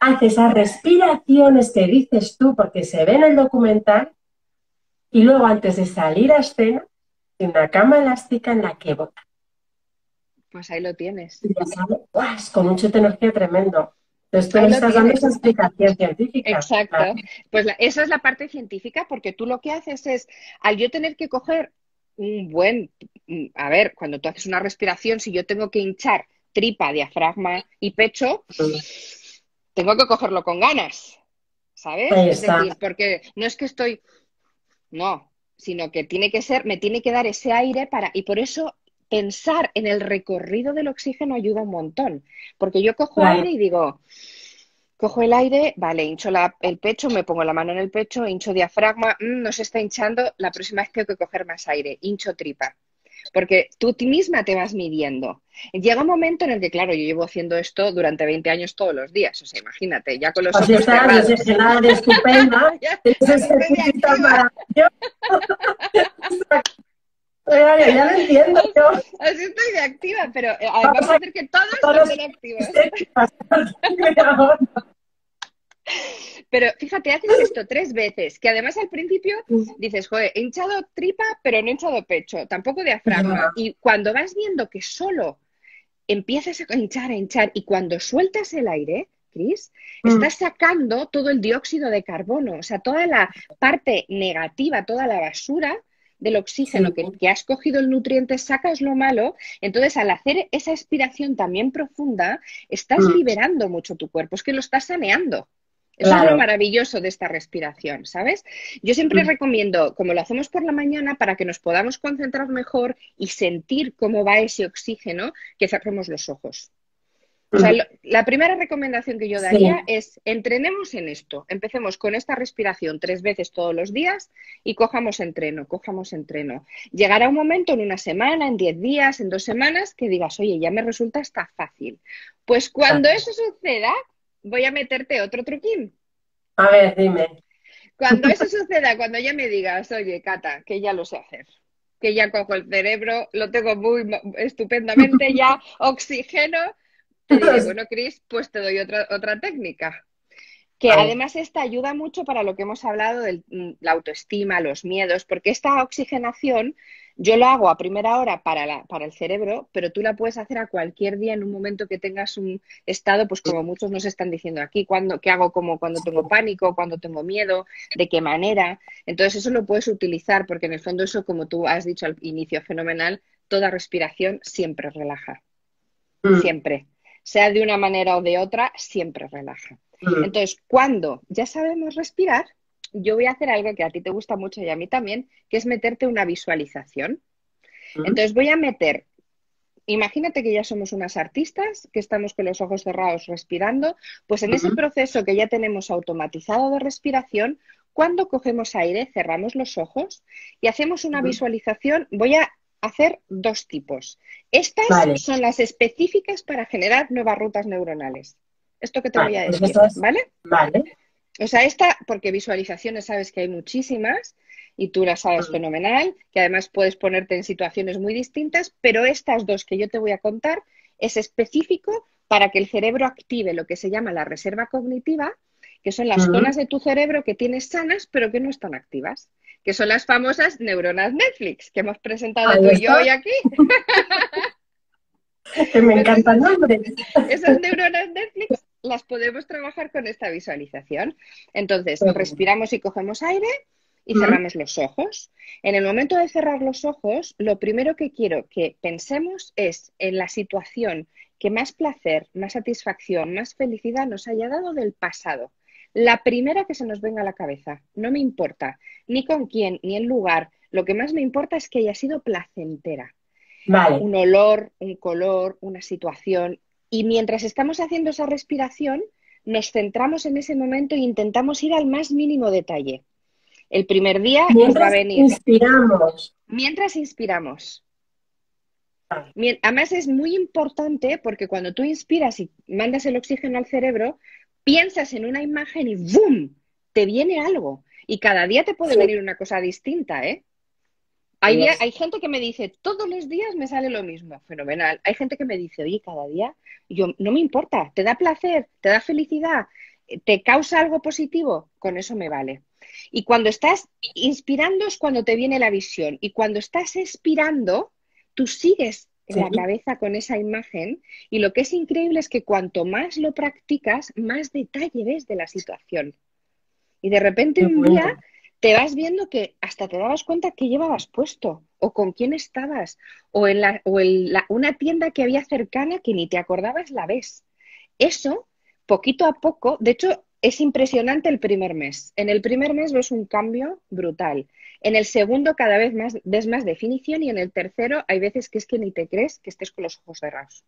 B: hace esas respiraciones que dices tú, porque se ve en el documental, y luego antes de salir a escena, de una cama elástica en la que bota.
A: Pues ahí lo tienes.
B: Y ya sale, ¡guas! Con un chute de energía tremendo. Entonces tú
A: Ahí
B: nos
A: lo
B: estás dando esa
A: tienes.
B: explicación científica. Claro.
A: Exacto. Pues esa es la parte científica, porque tú lo que haces es, al yo tener que coger un buen, a ver, cuando tú haces una respiración, si yo tengo que hinchar tripa, diafragma y pecho, tengo que cogerlo con ganas, ¿sabes?
B: Ahí
A: Es
B: está.
A: decir, porque no es que estoy, no, sino que tiene que ser, me tiene que dar ese aire para, y por eso pensar en el recorrido del oxígeno ayuda un montón, porque yo cojo
B: Claro.
A: aire y digo, cojo el aire, vale, hincho el pecho, me pongo la mano en el pecho, hincho diafragma, no se está hinchando, la próxima vez tengo que coger más aire, hincho tripa. Porque tú ti misma te vas midiendo. Llega un momento en el que, claro, yo llevo haciendo esto durante 20 años todos los días. O sea, imagínate, ya con los
B: Pues
A: ojos
B: estás
A: cerrados.
B: oxigenada de estupenda.
A: Ya,
B: Tienes
A: así
B: ese
A: estoy de
B: puntito
A: activa.
B: maravilloso. Ya lo entiendo yo.
A: Así estoy de activa, pero además
B: Vamos a
A: hacer que todos
B: todos los
A: estén activos.
B: estéticas. Ahora.
A: Pero fíjate, haces esto 3 veces, que además al principio dices, joder, he hinchado tripa, pero no he hinchado pecho, tampoco diafragma.
B: Ya.
A: Y cuando vas viendo que solo empiezas a hinchar, y cuando sueltas el aire, Cris,
B: Mm,
A: estás sacando todo el dióxido de carbono, o sea, toda la parte negativa, toda la basura del oxígeno
B: sí,
A: que has cogido el nutriente, sacas lo malo. Entonces, al hacer esa expiración también profunda, estás
B: mm,
A: liberando mucho tu cuerpo, es que lo estás saneando. Eso es lo
B: claro.
A: maravilloso de esta respiración, ¿sabes? Yo siempre
B: Mm,
A: recomiendo, como lo hacemos por la mañana, para que nos podamos concentrar mejor y sentir cómo va ese oxígeno, que cerremos los ojos. O sea,
B: mm,
A: la primera recomendación que yo daría
B: sí.
A: es entrenemos en esto. Empecemos con esta respiración 3 veces todos los días y cojamos entreno, cojamos entreno. Llegará un momento en una semana, en 10 días, en 2 semanas, que digas, oye, ya me resulta hasta fácil. Pues cuando
B: Claro.
A: eso suceda, voy a meterte otro truquín.
B: A ver, dime.
A: Cuando eso suceda, cuando ya me digas, oye, Cata, que ya lo sé hacer, que ya cojo el cerebro, lo tengo muy estupendamente, ya oxigeno, te diré, bueno, Cris, pues te doy otra técnica. Que
B: Vale.
A: además esta ayuda mucho para lo que hemos hablado de la autoestima, los miedos, porque esta oxigenación yo lo hago a primera hora para el cerebro, pero tú la puedes hacer a cualquier día en un momento que tengas un estado, pues como muchos nos están diciendo aquí, qué hago como cuando tengo pánico, cuando tengo miedo, de qué manera. Entonces eso lo puedes utilizar porque en el fondo eso, como tú has dicho al inicio, fenomenal, toda respiración siempre relaja,
B: Mm,
A: siempre. Sea de una manera o de otra, siempre relaja.
B: mm,
A: Entonces, cuando ya sabemos respirar, yo voy a hacer algo que a ti te gusta mucho y a mí también, que es meterte una visualización.
B: mm,
A: Entonces voy a meter, imagínate que ya somos unas artistas, que estamos con los ojos cerrados respirando, pues en ese
B: mm,
A: proceso que ya tenemos automatizado de respiración, cuando cogemos aire, cerramos los ojos y hacemos una
B: mm.
A: visualización. Voy a hacer 2 tipos. Estas
B: Vale,
A: son las específicas para generar nuevas rutas neuronales. Esto que te voy
B: vale.
A: a
B: Pues
A: decir,
B: estas,
A: ¿vale?
B: vale.
A: O sea, esta, porque visualizaciones sabes que hay muchísimas y tú las sabes
B: Mm,
A: fenomenal, que además puedes ponerte en situaciones muy distintas, pero estas dos que yo te voy a contar es específico para que el cerebro active lo que se llama la reserva cognitiva, que son las
B: mm.
A: zonas de tu cerebro que tienes sanas pero que no están activas, que son las famosas neuronas Netflix que hemos presentado
B: Ahí
A: tú y yo hoy
B: está,
A: aquí.
B: que me
A: Pues
B: encanta el nombre.
A: esas neuronas Netflix las podemos trabajar con esta visualización. Entonces,
B: Qué bueno.
A: respiramos y cogemos aire y
B: Mm,
A: cerramos los ojos. En el momento de cerrar los ojos, lo primero que quiero que pensemos es en la situación que más placer, más satisfacción, más felicidad nos haya dado del pasado. La primera que se nos venga a la cabeza. No me importa ni con quién, ni el lugar. Lo que más me importa es que haya sido placentera,
B: vale.
A: un olor, un color, una situación. Y mientras estamos haciendo esa respiración, nos centramos en ese momento e intentamos ir al más mínimo detalle. El primer día nos va a
B: Mientras
A: venir
B: inspiramos.
A: mientras inspiramos.
B: Vale.
A: Además es muy importante porque cuando tú inspiras y mandas el oxígeno al cerebro, piensas en una imagen y ¡boom! Te viene algo. Y cada día te puede
B: Sí,
A: venir una cosa distinta, ¿eh?
B: ahí es.
A: Hay gente que me dice, todos los días me sale lo mismo, fenomenal. Hay gente que me dice, oye, cada día, yo no me importa, te da placer, te da felicidad, te causa algo positivo, con eso me vale. Y cuando estás inspirando es cuando te viene la visión. Y cuando estás expirando, tú sigues en
B: Sí,
A: la cabeza con esa imagen. Y lo que es increíble es que cuanto más lo practicas, más detalle ves de la situación. Y de repente
B: qué
A: un día
B: bueno.
A: te vas viendo que hasta te dabas cuenta que llevabas puesto. o con quién estabas, o una tienda que había cercana que ni te acordabas la ves. Eso, poquito a poco, de hecho, es impresionante el primer mes. En el primer mes ves un cambio brutal. En el segundo cada vez más ves más definición y en el tercero hay veces que es que ni te crees que estés con los ojos cerrados.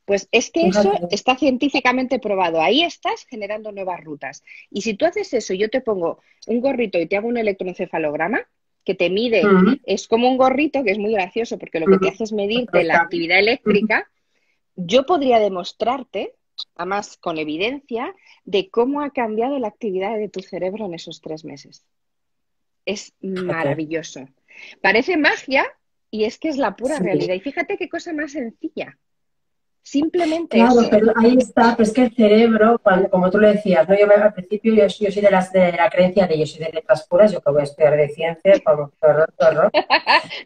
A: Pues es que eso
B: Fíjate.
A: está científicamente probado. Ahí estás generando nuevas rutas. Y si tú haces eso, yo te pongo un gorrito y te hago un electroencefalograma que te mide,
B: Mm,
A: es como un gorrito que es muy gracioso porque lo que te
B: mm.
A: hace es medirte la actividad eléctrica. Yo podría demostrarte, además con evidencia, de cómo ha cambiado la actividad de tu cerebro en esos 3 meses. Es
B: Fíjate.
A: maravilloso. Parece magia y es que es la pura
B: Sí.
A: realidad. Y fíjate qué cosa más sencilla. Simplemente
B: Claro,
A: eso.
B: pero ahí está, pues que el cerebro, cuando, como tú lo decías, ¿no? Al principio yo soy de la creencia de yo soy de letras puras, yo que voy a estudiar de ciencias, como horror.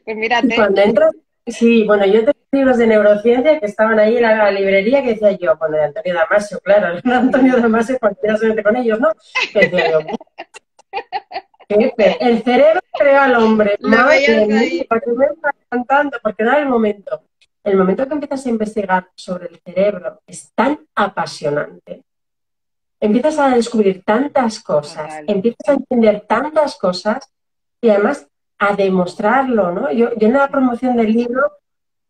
A: Pues
B: Y
A: mírate,
B: cuando entras, sí, bueno, yo tengo libros de neurociencia que estaban ahí en la librería que decía yo, bueno, de Antonio Damasio, claro, no Antonio Damasio, cualquiera se mete con ellos, ¿no? Que decía yo, el cerebro creó al hombre,
A: lo
B: madre
A: veías
B: mía,
A: ahí.
B: ¿para qué me está cantando? Porque no era el momento. El momento que empiezas a investigar sobre el cerebro es tan apasionante. Empiezas a descubrir tantas cosas,
A: Total.
B: empiezas a entender tantas cosas y además a demostrarlo, ¿no? Yo en la
A: Sí,
B: promoción del libro,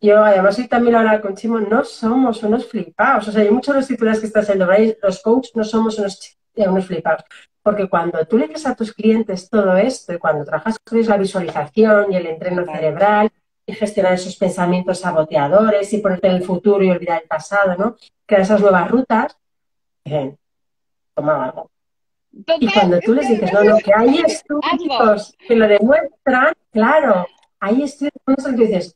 B: yo además hoy también lo hablaba con Chimo, no somos unos flipados. O sea, hay muchos de los titulares que estás haciendo, ¿verdad? Los coaches no somos unos flipados. Porque cuando tú le dices a tus clientes todo esto y cuando trabajas con ellos la visualización y el entreno
A: total.
B: cerebral y gestionar esos pensamientos saboteadores y ponerte en el futuro y olvidar el pasado, ¿no? Crear esas nuevas rutas, dicen, toma algo. Y
A: Total,
B: cuando
A: es
B: tú
A: que
B: les dices,
A: además
B: no, no,
A: es,
B: que hay
A: hazlo.
B: estudios que lo demuestran, claro, hay estudios que tú dices,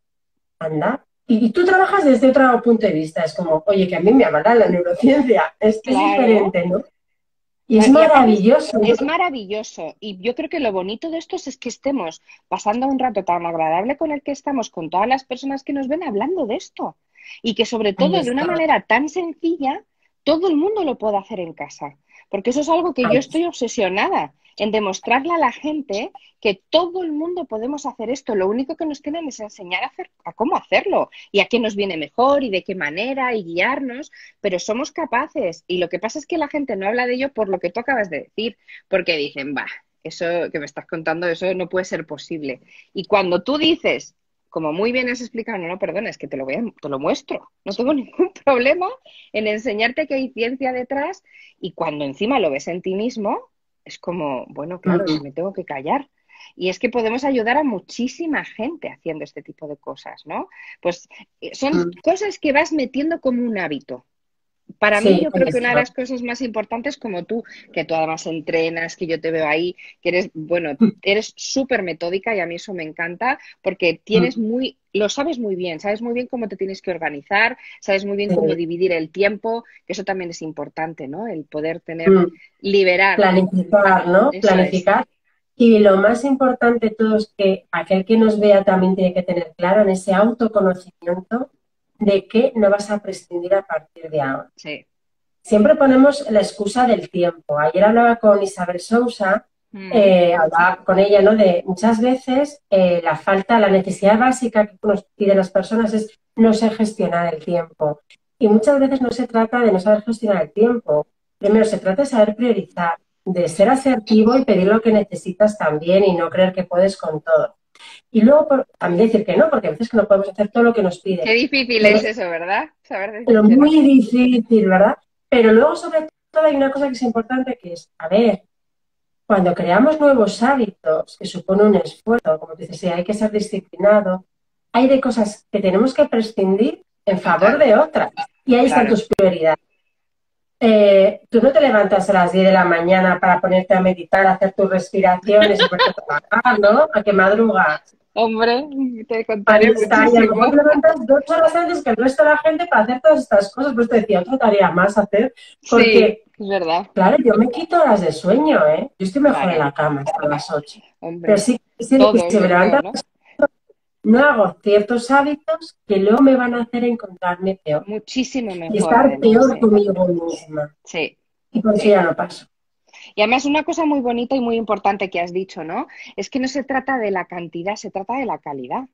B: anda. Y tú trabajas desde otro punto de vista, es como, oye, que a mí me avala la neurociencia, es
A: Claro.
B: diferente, ¿no? Y es
A: Y aparte
B: maravilloso.
A: es maravilloso. Y yo creo que lo bonito de esto es que estemos pasando un rato tan agradable con el que estamos, con todas las personas que nos ven hablando de esto. Y que sobre
B: Ahí
A: todo de una
B: está,
A: manera tan sencilla, todo el mundo lo pueda hacer en casa. Porque eso es algo que yo
B: ahí
A: estoy obsesionada en demostrarle a la gente que todo el mundo podemos hacer esto. Lo único que nos tienen es enseñar a cómo hacerlo y a qué nos viene mejor y de qué manera y guiarnos, pero somos capaces. Y lo que pasa es que la gente no habla de ello por lo que tú acabas de decir, porque dicen, bah, eso que me estás contando, eso no puede ser posible. Y cuando tú dices, como muy bien has explicado, no, no, perdona, es que te lo muestro, no tengo ningún problema en enseñarte que hay ciencia detrás y cuando encima lo ves en ti mismo, es como, bueno, claro, si
B: está.
A: me tengo que callar. Y es que podemos ayudar a muchísima gente haciendo este tipo de cosas, ¿no? Pues son cosas que vas metiendo como un hábito. Para mí,
B: Sí,
A: yo
B: ahí
A: creo que una de
B: está.
A: las cosas más importantes, como tú, que tú además entrenas, que yo te veo ahí, que eres, bueno, eres súper metódica y a mí eso me encanta porque lo sabes muy bien, sabes muy bien cómo te tienes que organizar, sabes muy bien cómo
B: Sí.
A: dividir el tiempo, que eso también es importante, ¿no? El poder liberar,
B: Planificar, ¿no?
A: eso es,
B: Planificar. Y lo más importante de todo es que aquel que nos vea también tiene que tener claro en ese autoconocimiento de que no vas a prescindir a partir de ahora.
A: sí.
B: Siempre ponemos la excusa del tiempo. Ayer hablaba con Isabel Sousa,
A: Mm,
B: hablaba con ella, ¿no? De muchas veces la necesidad básica que nos piden las personas es no sé gestionar el tiempo. Y muchas veces no se trata de no saber gestionar el tiempo. Primero se trata de saber priorizar, de ser
A: eso es.
B: asertivo y pedir lo que necesitas también y no creer que puedes con todo. Y luego también decir que no, porque a veces que no podemos hacer todo lo que nos
A: Qué
B: piden.
A: difícil
B: Pero
A: es eso, ¿verdad? Saber
B: pero
A: decir que no.
B: muy difícil, ¿verdad? Pero luego, sobre todo, hay una cosa que es importante, que es, a ver, cuando creamos nuevos hábitos, que supone un esfuerzo, como dices, sí, hay que ser disciplinado, hay de cosas que tenemos que prescindir en favor
A: Total,
B: de otras. Y ahí están
A: claro.
B: tus prioridades. Tú no te levantas a las 10 de la mañana para ponerte a meditar, a hacer tus respiraciones y ponerte a trabajar, ¿no? A que madrugas.
A: Hombre, te
B: Ahí
A: contaré
B: está, y a lo mejor
A: muchísimo.
B: te levantas 2 horas antes que el resto de la gente para hacer todas estas cosas. Pues te decía, otra tarea más hacer,
A: Sí,
B: porque,
A: es verdad,
B: claro, yo me quito horas de sueño, ¿eh? Yo estoy mejor en
A: claro,
B: la cama hasta las 8. Pero
A: hombre.
B: sí, sí, y
A: Todos,
B: si me
A: yo creo,
B: levantas,
A: ¿no?
B: no hago ciertos hábitos que luego me van a hacer encontrarme peor
A: Muchísimo
B: y
A: mejor,
B: estar
A: además,
B: peor
A: ¿eh?
B: conmigo misma.
A: Sí,
B: Y por eso
A: sí.
B: ya no paso.
A: Y además una cosa muy bonita y muy importante que has dicho, ¿no? Es que no se trata de la cantidad, se trata de la calidad.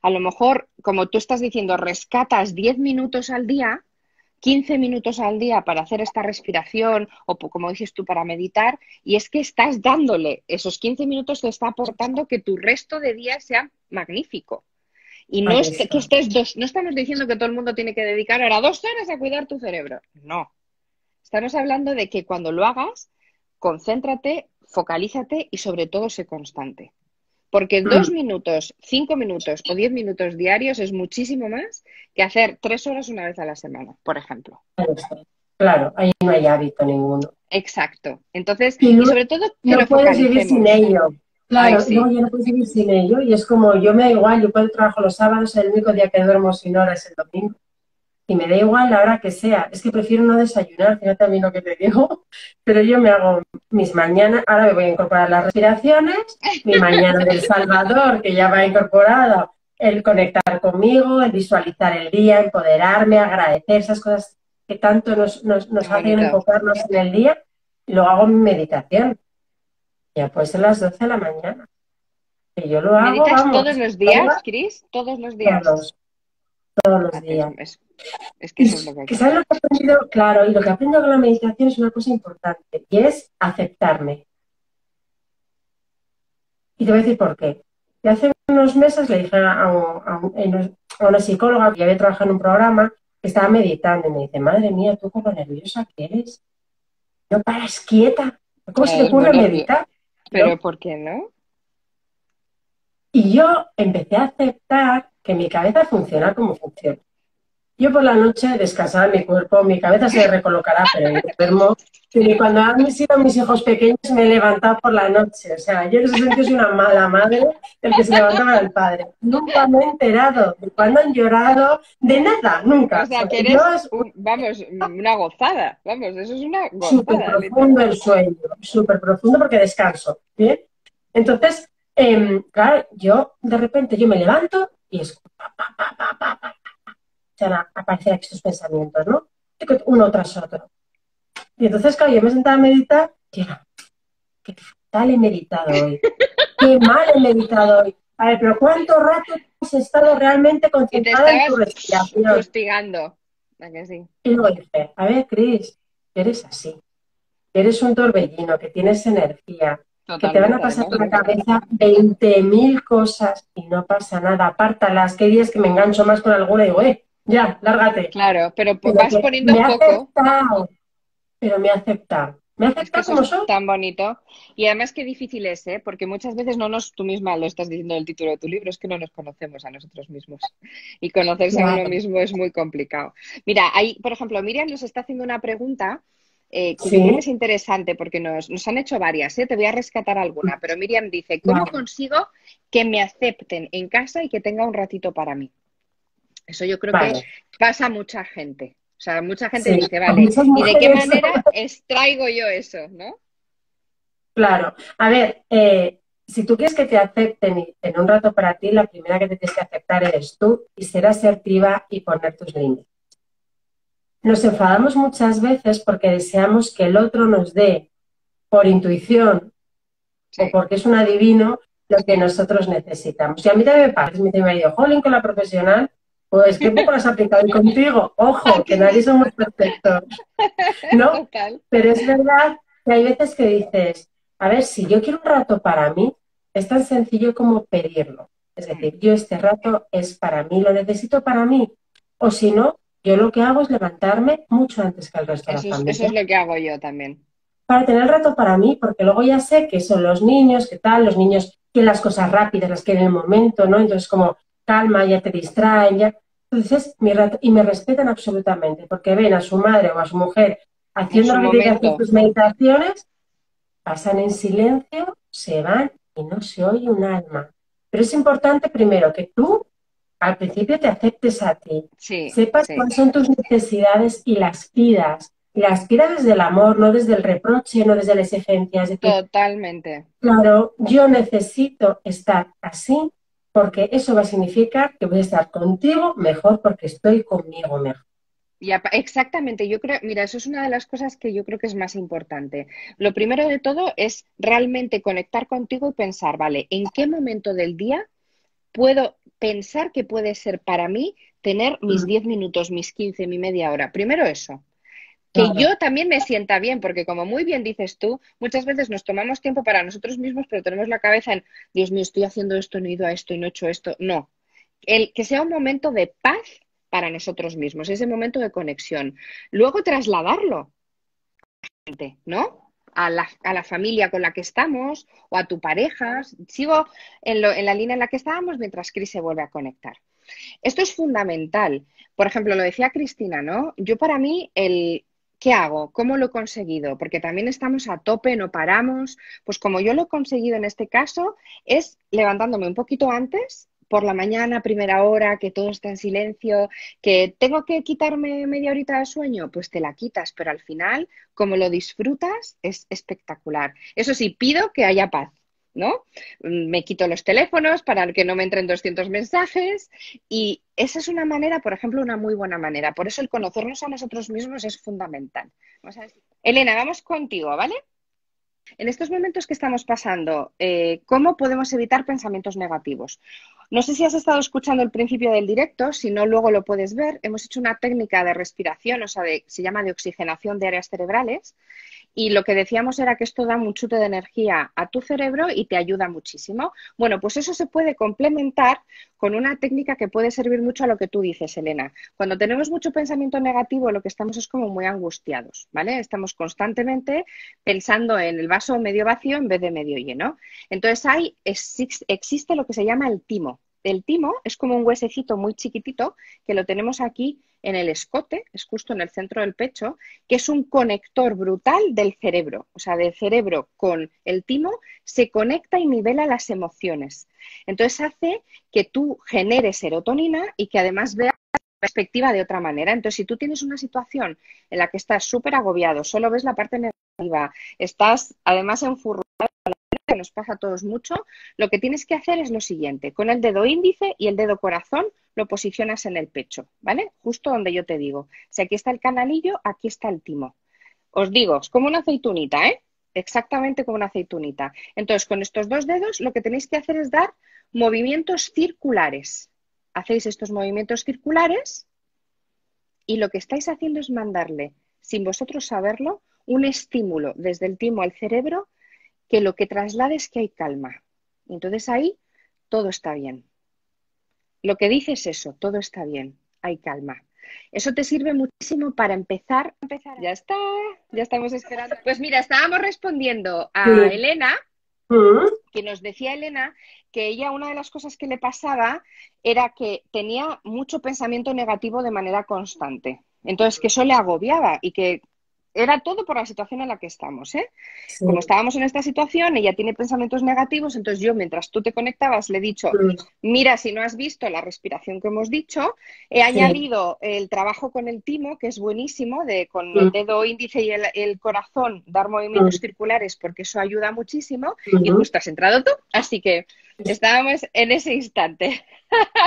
A: A lo mejor, como tú estás diciendo, rescatas 10 minutos al día, 15 minutos al día para hacer esta respiración o, como dices tú, para meditar, y es que estás dándole esos 15 minutos, te está aportando que tu resto de día sea magnífico. Y no
B: Ahí
A: es que
B: está.
A: estés no estamos diciendo que todo el mundo tiene que dedicar ahora 2 horas a cuidar tu cerebro. No. Estamos hablando de que cuando lo hagas, concéntrate, focalízate y sobre todo sé constante. Porque 2 minutos, 5 minutos o 10 minutos diarios es muchísimo más que hacer 3 horas una vez a la semana, por ejemplo.
B: Ahí está. Claro, ahí no hay hábito ninguno.
A: Exacto. Entonces,
B: Y
A: y
B: no,
A: sobre todo que
B: no
A: lo
B: puedes vivir sin
A: focalicemos.
B: ello.
A: Ay,
B: Claro, no,
A: sí.
B: yo no puedo vivir sin ello. Y es como, yo me da igual, yo puedo trabajar los sábados, el único día que duermo sin hora es el domingo. Y me da igual la hora que sea. Es que prefiero no desayunar, fíjate a mí lo que te digo. Pero yo me hago mis mañanas, ahora me voy a incorporar las respiraciones, mi mañana del Salvador, que ya va incorporado, el conectar conmigo, el visualizar el día, empoderarme, agradecer esas cosas que tanto
A: Qué
B: nos hacen
A: bonito.
B: enfocarnos en el día. Y luego hago mi meditación. Ya pues a las 12 de la mañana. Que yo lo hago,
A: ¿Meditas todos
B: vamos,
A: los días, Cris? ¿Todos los días?
B: todos, todos los
A: Ah,
B: días.
A: es que
B: Y
A: eso es lo que hay
B: que
A: que
B: sabes
A: hacer.
B: lo que he aprendido, claro, y lo que he aprendido con la meditación es una cosa importante, y es aceptarme. Y te voy a decir por qué. Y hace unos meses le dije a una psicóloga que ya había trabajado en un programa que estaba meditando y me dice, madre mía, tú con lo nerviosa que eres, no paras quieta. ¿Cómo se te
A: Claro,
B: ocurre
A: bueno,
B: meditar?
A: pero
B: ¿No?
A: ¿por qué no?
B: Y yo empecé a aceptar que mi cabeza funciona como funciona. Yo por la noche descansará mi cuerpo, mi cabeza se recolocará, pero yo duermo. Y cuando han sido mis hijos pequeños me he levantado por la noche. O sea, yo en ese sentido soy una mala madre del que se levantaba el padre. Nunca me he enterado de cuándo han llorado, de nada,
A: O
B: nunca.
A: sea, que
B: Yo
A: eres,
B: es
A: vamos, una gozada. Vamos, eso es una
B: súper
A: gozada,
B: profundo
A: literal.
B: el sueño, súper profundo porque descanso. ¿Bien? Entonces, claro, yo de repente yo me levanto y es aparecen estos pensamientos, ¿no? Uno tras otro. Y entonces, claro, yo me sentaba a meditar y era, qué fatal he meditado hoy, qué mal he meditado hoy. A ver, pero ¿cuánto rato has estado realmente
A: Y te
B: concentrada en tu
A: estabas
B: respiración?
A: fustigando. ¿A que sí?
B: Y luego dije, a ver, Cris, eres así, eres un torbellino, que tienes energía, que te van a
A: Totalmente,
B: pasar
A: además.
B: por la cabeza 20.000 cosas y no pasa nada. Apártalas, que hay días que me engancho más con alguna y digo, ya, lárgate.
A: Claro, pero
B: Pero
A: vas
B: que
A: poniendo
B: me ha
A: foco.
B: aceptado, pero me ha aceptado. Me ha
A: Es que
B: aceptado
A: eso
B: como
A: es
B: soy.
A: tan bonito. Y además qué difícil es, ¿eh? Porque muchas veces tú misma lo estás diciendo en el título de tu libro, es que no nos conocemos a nosotros mismos. Y conocerse a uno
B: Claro.
A: mismo es muy complicado. Mira, ahí, por ejemplo, Miriam nos está haciendo una pregunta que yo creo que
B: Sí,
A: es interesante porque nos han hecho varias, ¿eh? Te voy a rescatar alguna, pero Miriam dice, ¿cómo
B: vale,
A: consigo que me acepten en casa y que tenga un ratito para mí? Eso yo creo que
B: vale.
A: pasa a mucha gente. O sea, mucha gente
B: Sí,
A: dice,
B: con
A: vale,
B: muchas
A: ¿y de qué
B: mujeres.
A: manera extraigo yo eso, no?
B: Claro. A ver, si tú quieres que te acepten y en un rato para ti, la primera que te tienes que aceptar eres tú y ser asertiva y poner tus límites. Nos enfadamos muchas veces porque deseamos que el otro nos dé por intuición o
A: Sí.
B: porque es un adivino lo que nosotros necesitamos. Y a mí también me pasa, me dice mi marido, jolín, con la profesional, pues qué poco las has aplicado y contigo.
A: ¿A
B: Ojo, que
A: que
B: nadie
A: sí?
B: somos perfectos, ¿no?
A: Total.
B: Pero es verdad que hay veces que dices, a ver, si yo quiero un rato para mí, es tan sencillo como pedirlo. Es
A: Mm.
B: decir, yo este rato es para mí, lo necesito para mí. O si no, yo lo que hago es levantarme mucho antes que el resto de la
A: Eso es
B: familia
A: lo que hago yo también.
B: para tener el rato para mí, porque luego ya sé que son los niños, que tal, los niños quieren las cosas rápidas, las quieren en el momento, ¿no? Entonces, como calma, ya te distraen, ya. Entonces, es mi rato, y me respetan absolutamente, porque ven a su madre o a su mujer
A: En
B: haciendo
A: su
B: lo que tiene que hacer
A: momento.
B: sus meditaciones, pasan en silencio, se van y no se oye un alma. Pero es importante primero que tú al principio te aceptes a ti,
A: Sí,
B: sepas
A: sí.
B: cuáles son tus necesidades y las pidas desde el amor, no desde el reproche, no desde la exigencia. Es decir,
A: Totalmente.
B: claro, yo necesito estar así porque eso va a significar que voy a estar contigo mejor porque estoy conmigo mejor.
A: Exactamente, yo creo, mira, eso es una de las cosas que yo creo que es más importante. Lo primero de todo es realmente conectar contigo y pensar, vale, ¿en qué momento del día puedo pensar que puede ser para mí tener mis 10 minutos, mis 15, mi media hora? Primero eso. Que
B: Claro.
A: yo también me sienta bien, porque como muy bien dices tú, muchas veces nos tomamos tiempo para nosotros mismos, pero tenemos la cabeza en, Dios mío, estoy haciendo esto, no he ido a esto y no he hecho esto. No, que sea un momento de paz para nosotros mismos, ese momento de conexión. Luego trasladarlo, ¿no? A la familia con la que estamos o a tu pareja. Sigo en la línea en la que estábamos mientras Cris se vuelve a conectar. Esto es fundamental. Por ejemplo, lo decía Cristina, ¿no? Yo para mí, ¿qué hago? ¿Cómo lo he conseguido? Porque también estamos a tope, no paramos. Pues como yo lo he conseguido en este caso, es levantándome un poquito antes, por la mañana, primera hora, que todo está en silencio, que tengo que quitarme media horita de sueño, pues te la quitas, pero al final, como lo disfrutas, es espectacular. Eso sí, pido que haya paz, ¿no? Me quito los teléfonos para que no me entren 200 mensajes y esa es una manera, por ejemplo, una muy buena manera. Por eso el conocernos a nosotros mismos es fundamental. Elena, vamos contigo, ¿vale? En estos momentos que estamos pasando, ¿cómo podemos evitar pensamientos negativos? No sé si has estado escuchando el principio del directo, si no, luego lo puedes ver. Hemos hecho una técnica de respiración, o sea, se llama de oxigenación de áreas cerebrales. Y lo que decíamos era que esto da un chute de energía a tu cerebro y te ayuda muchísimo. Bueno, pues eso se puede complementar con una técnica que puede servir mucho a lo que tú dices, Elena. Cuando tenemos mucho pensamiento negativo, lo que estamos es como muy angustiados, ¿vale? Estamos constantemente pensando en el vaso medio vacío en vez de medio lleno. Entonces existe lo que se llama el timo. El timo es como un huesecito muy chiquitito que lo tenemos aquí en el escote, es justo en el centro del pecho, que es un conector brutal del cerebro. O sea, del cerebro con el timo se conecta y nivela las emociones. Entonces hace que tú generes serotonina y que además veas la perspectiva de otra manera. Entonces, si tú tienes una situación en la que estás súper agobiado, solo ves la parte negativa, estás además enfurruñado, que nos pasa a todos mucho, lo que tienes que hacer es lo siguiente, con el dedo índice y el dedo corazón lo posicionas en el pecho, ¿vale? Justo donde yo te digo. Si aquí está el canalillo, aquí está el timo. Os digo, es como una aceitunita, ¿eh? Exactamente como una aceitunita. Entonces, con estos dos dedos lo que tenéis que hacer es dar movimientos circulares. Hacéis estos movimientos circulares y lo que estáis haciendo es mandarle, sin vosotros saberlo, un estímulo desde el timo al cerebro que lo que traslade es que hay calma. Entonces ahí todo está bien. Lo que dice es eso, todo está bien, hay calma. Eso te sirve muchísimo para empezar. Ya está, ya estamos esperando. Pues mira, estábamos respondiendo a
B: Sí.
A: Elena,
B: Mm.
A: que nos decía Elena que ella una de las cosas que le pasaba era que tenía mucho pensamiento negativo de manera constante. Entonces, que eso le agobiaba y que era todo por la situación en la que estamos, ¿eh?
B: Sí.
A: Como estábamos en esta situación, ella tiene pensamientos negativos, entonces yo, mientras tú te conectabas, le he dicho,
B: Mm.
A: mira, si no has visto la respiración que hemos dicho, he
B: Sí.
A: añadido el trabajo con el timo, que es buenísimo, de con el
B: Mm.
A: dedo índice y el corazón dar movimientos
B: Mm.
A: circulares, porque eso ayuda muchísimo, y
B: Ujú.
A: justo has entrado tú, así que estábamos en ese instante.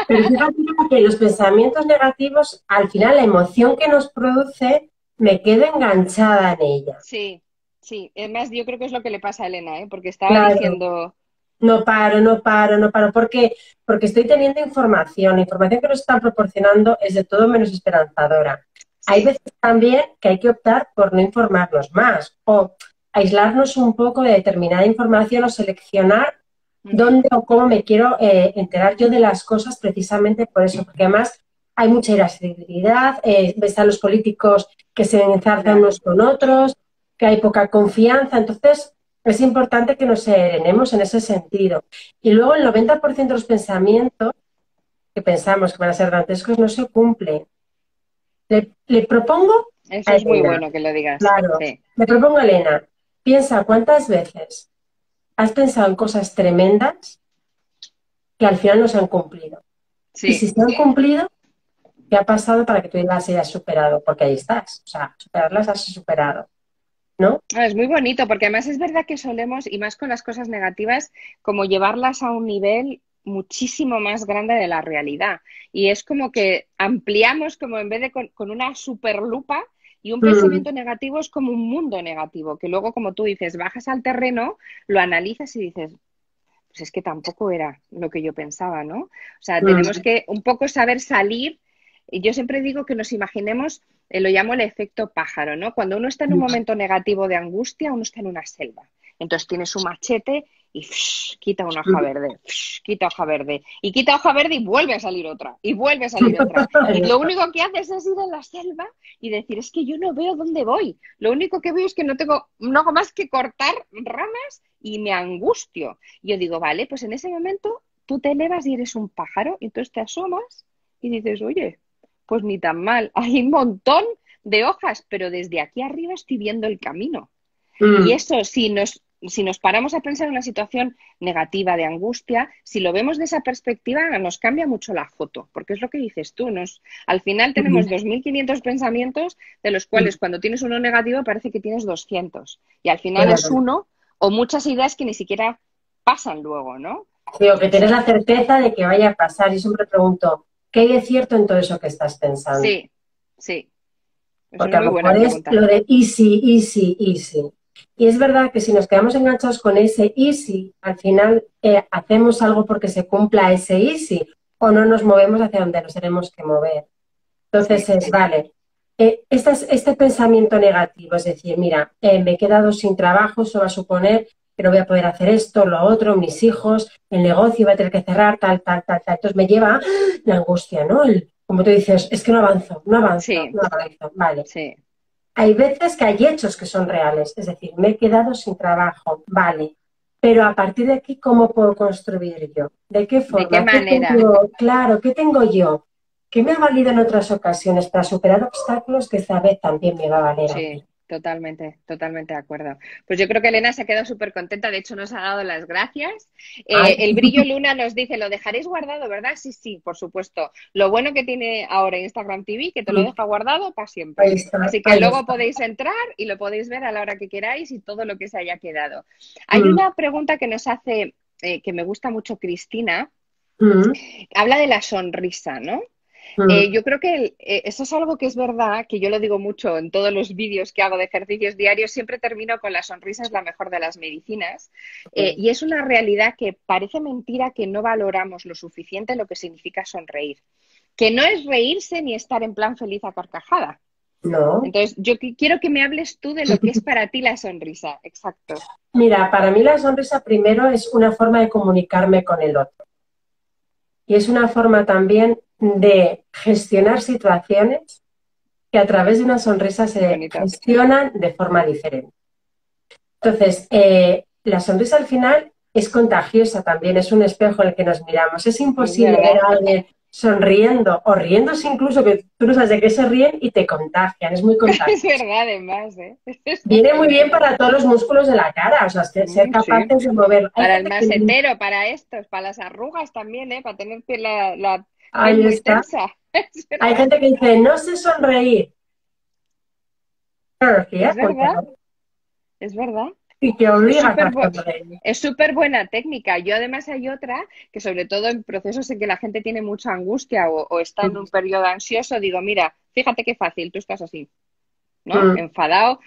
B: Pero fíjate que los pensamientos negativos, al final la emoción que nos produce, me quedo enganchada en ella.
A: Sí, sí, además yo creo que es lo que le pasa a Elena, ¿eh? Porque estaba
B: Claro,
A: diciendo,
B: no paro, no paro, no paro. ¿Por qué? Porque estoy teniendo información. La información que nos están proporcionando es de todo menos esperanzadora. Hay
A: sí,
B: veces también que hay que optar por no informarnos más o aislarnos un poco de determinada información o seleccionar
A: ujú,
B: dónde o cómo me quiero enterar yo de las cosas precisamente por eso. Porque además hay mucha irascibilidad, ves a los políticos que se enzarzan
A: ya,
B: unos con otros, que hay poca confianza. Entonces, es importante que nos serenemos en ese sentido. Y luego el 90% de los pensamientos que pensamos que van a ser dantescos no se cumplen. Le propongo
A: eso
B: a
A: es muy
B: Elena,
A: bueno que lo digas,
B: claro,
A: sí,
B: le propongo a Elena, piensa cuántas veces has pensado en cosas tremendas que al final no se han cumplido. Y si
A: sí.
B: se han cumplido, ¿qué ha pasado para que tú las hayas superado? Porque ahí estás, o sea, superarlas has superado, ¿no?
A: Ah, es muy bonito porque además es verdad que solemos, y más con las cosas negativas, como llevarlas a un nivel. muchísimo más grande de la realidad. Y es como que ampliamos, como en vez de con una superlupa, y un
B: Mm,
A: pensamiento negativo es como un mundo negativo, que luego, como tú dices, bajas al terreno, lo analizas y dices, pues es que tampoco era lo que yo pensaba, ¿no? O sea, tenemos
B: mm,
A: que un poco saber salir. Y yo siempre digo que nos imaginemos, lo llamo el efecto pájaro, ¿no? Cuando uno está en un
B: mm.
A: momento negativo de angustia, uno está en una selva. Entonces tiene su machete y quita una hoja verde, quita hoja verde, y quita hoja verde y vuelve a salir otra, y vuelve a salir otra. Y lo único que haces es ir a la selva y decir, es que yo no veo dónde voy. Lo único que veo es que no hago más que cortar ramas y me angustio. Yo digo, vale, pues en ese momento tú te elevas y eres un pájaro, y entonces te asomas y dices, oye, pues ni tan mal, hay un montón de hojas, pero desde aquí arriba estoy viendo el camino. Y
B: Mm,
A: eso, si nos paramos a pensar en una situación negativa de angustia, si lo vemos de esa perspectiva, nos cambia mucho la foto, porque es lo que dices tú, al final tenemos
B: mm,
A: 2.500 pensamientos, de los cuales
B: mm.
A: cuando tienes uno negativo parece que tienes 200, y al final es
B: Claro.
A: uno o muchas ideas que ni siquiera pasan luego, ¿no?
B: Digo, que
A: O sea,
B: tienes la certeza de que vaya a pasar. Y siempre pregunto, ¿qué hay de cierto en todo eso que estás pensando?
A: sí, sí, es
B: Porque
A: una
B: a
A: muy
B: lo
A: buena
B: mejor es
A: pregunta.
B: lo de easy, easy, easy. Y es verdad que si nos quedamos enganchados con ese easy, al final hacemos algo porque se cumpla ese easy o no nos movemos hacia donde nos tenemos que mover. Entonces
A: Sí,
B: es, vale, este pensamiento negativo, es decir, mira, me he quedado sin trabajo, eso va a suponer que no voy a poder hacer esto, lo otro, mis hijos, el negocio va a tener que cerrar, tal, tal, tal, tal. Entonces me lleva la angustia, ¿no? Como tú dices, es que no avanzo, no avanzo,
A: sí,
B: no avanzo. Vale.
A: sí.
B: Hay veces que hay hechos que son reales, es decir, me he quedado sin trabajo, vale. Pero a partir de aquí, ¿cómo puedo construir yo? ¿De qué
A: ¿De qué
B: forma? ¿Qué
A: manera?
B: tengo? Claro, ¿qué tengo yo? ¿Qué me ha valido en otras ocasiones para superar obstáculos que esta vez también me va a valer a
A: Sí,
B: mí?
A: totalmente, totalmente de acuerdo. Pues yo creo que Elena se ha quedado súper contenta, de hecho nos ha dado las gracias.
B: Ay,
A: El Brillo Luna nos dice, lo dejaréis guardado, ¿verdad? Sí, sí, por supuesto. Lo bueno que tiene ahora Instagram TV, que te lo deja guardado para
B: ahí
A: siempre.
B: está,
A: Así que
B: ahí
A: luego
B: está.
A: podéis entrar y lo podéis ver a la hora que queráis y todo lo que se haya quedado. Hay
B: Mm,
A: una pregunta que nos hace, que me gusta mucho Cristina,
B: mm,
A: habla de la sonrisa, ¿no?
B: mm,
A: Yo creo que eso es algo que es verdad, que yo lo digo mucho en todos los vídeos que hago de ejercicios diarios, siempre termino con la sonrisa es la mejor de las medicinas. Y es una realidad que parece mentira que no valoramos lo suficiente lo que significa sonreír, que no es reírse ni estar en plan feliz a carcajada.
B: no.
A: Entonces, yo quiero que me hables tú de lo que es para ti la sonrisa. Exacto.
B: Mira, para mí la sonrisa primero es una forma de comunicarme con el otro. Y es una forma también de gestionar situaciones que a través de una sonrisa
A: Qué
B: se
A: bonito.
B: gestionan de forma diferente. Entonces, la sonrisa al final es contagiosa también, es un espejo en el que nos miramos. Es
A: Es
B: imposible ver
A: verdad.
B: a alguien sonriendo o riéndose incluso que tú no sabes de qué se ríen y te contagian, es muy
A: Es
B: contagioso.
A: verdad, además, ¿eh?
B: Viene muy bien para todos los músculos de la cara, o sea, ser
A: Sí.
B: capaces de moverlo. Hay
A: Para el
B: gente que no.
A: masetero, para estos, para las arrugas también, ¿eh? Para tener la piel
B: Ahí
A: muy
B: está.
A: tensa. Es
B: Hay
A: verdad,
B: gente que dice, no sé sonreír. Claro, sí,
A: es
B: porque
A: verdad, es verdad.
B: y te
A: Es
B: obligas
A: súper
B: a sonreír.
A: es súper buena técnica. Yo además hay otra que sobre todo en procesos en que la gente tiene mucha angustia o está en un periodo ansioso, digo, mira, fíjate qué fácil, tú estás así, ¿no?
B: Mm,
A: Enfadado,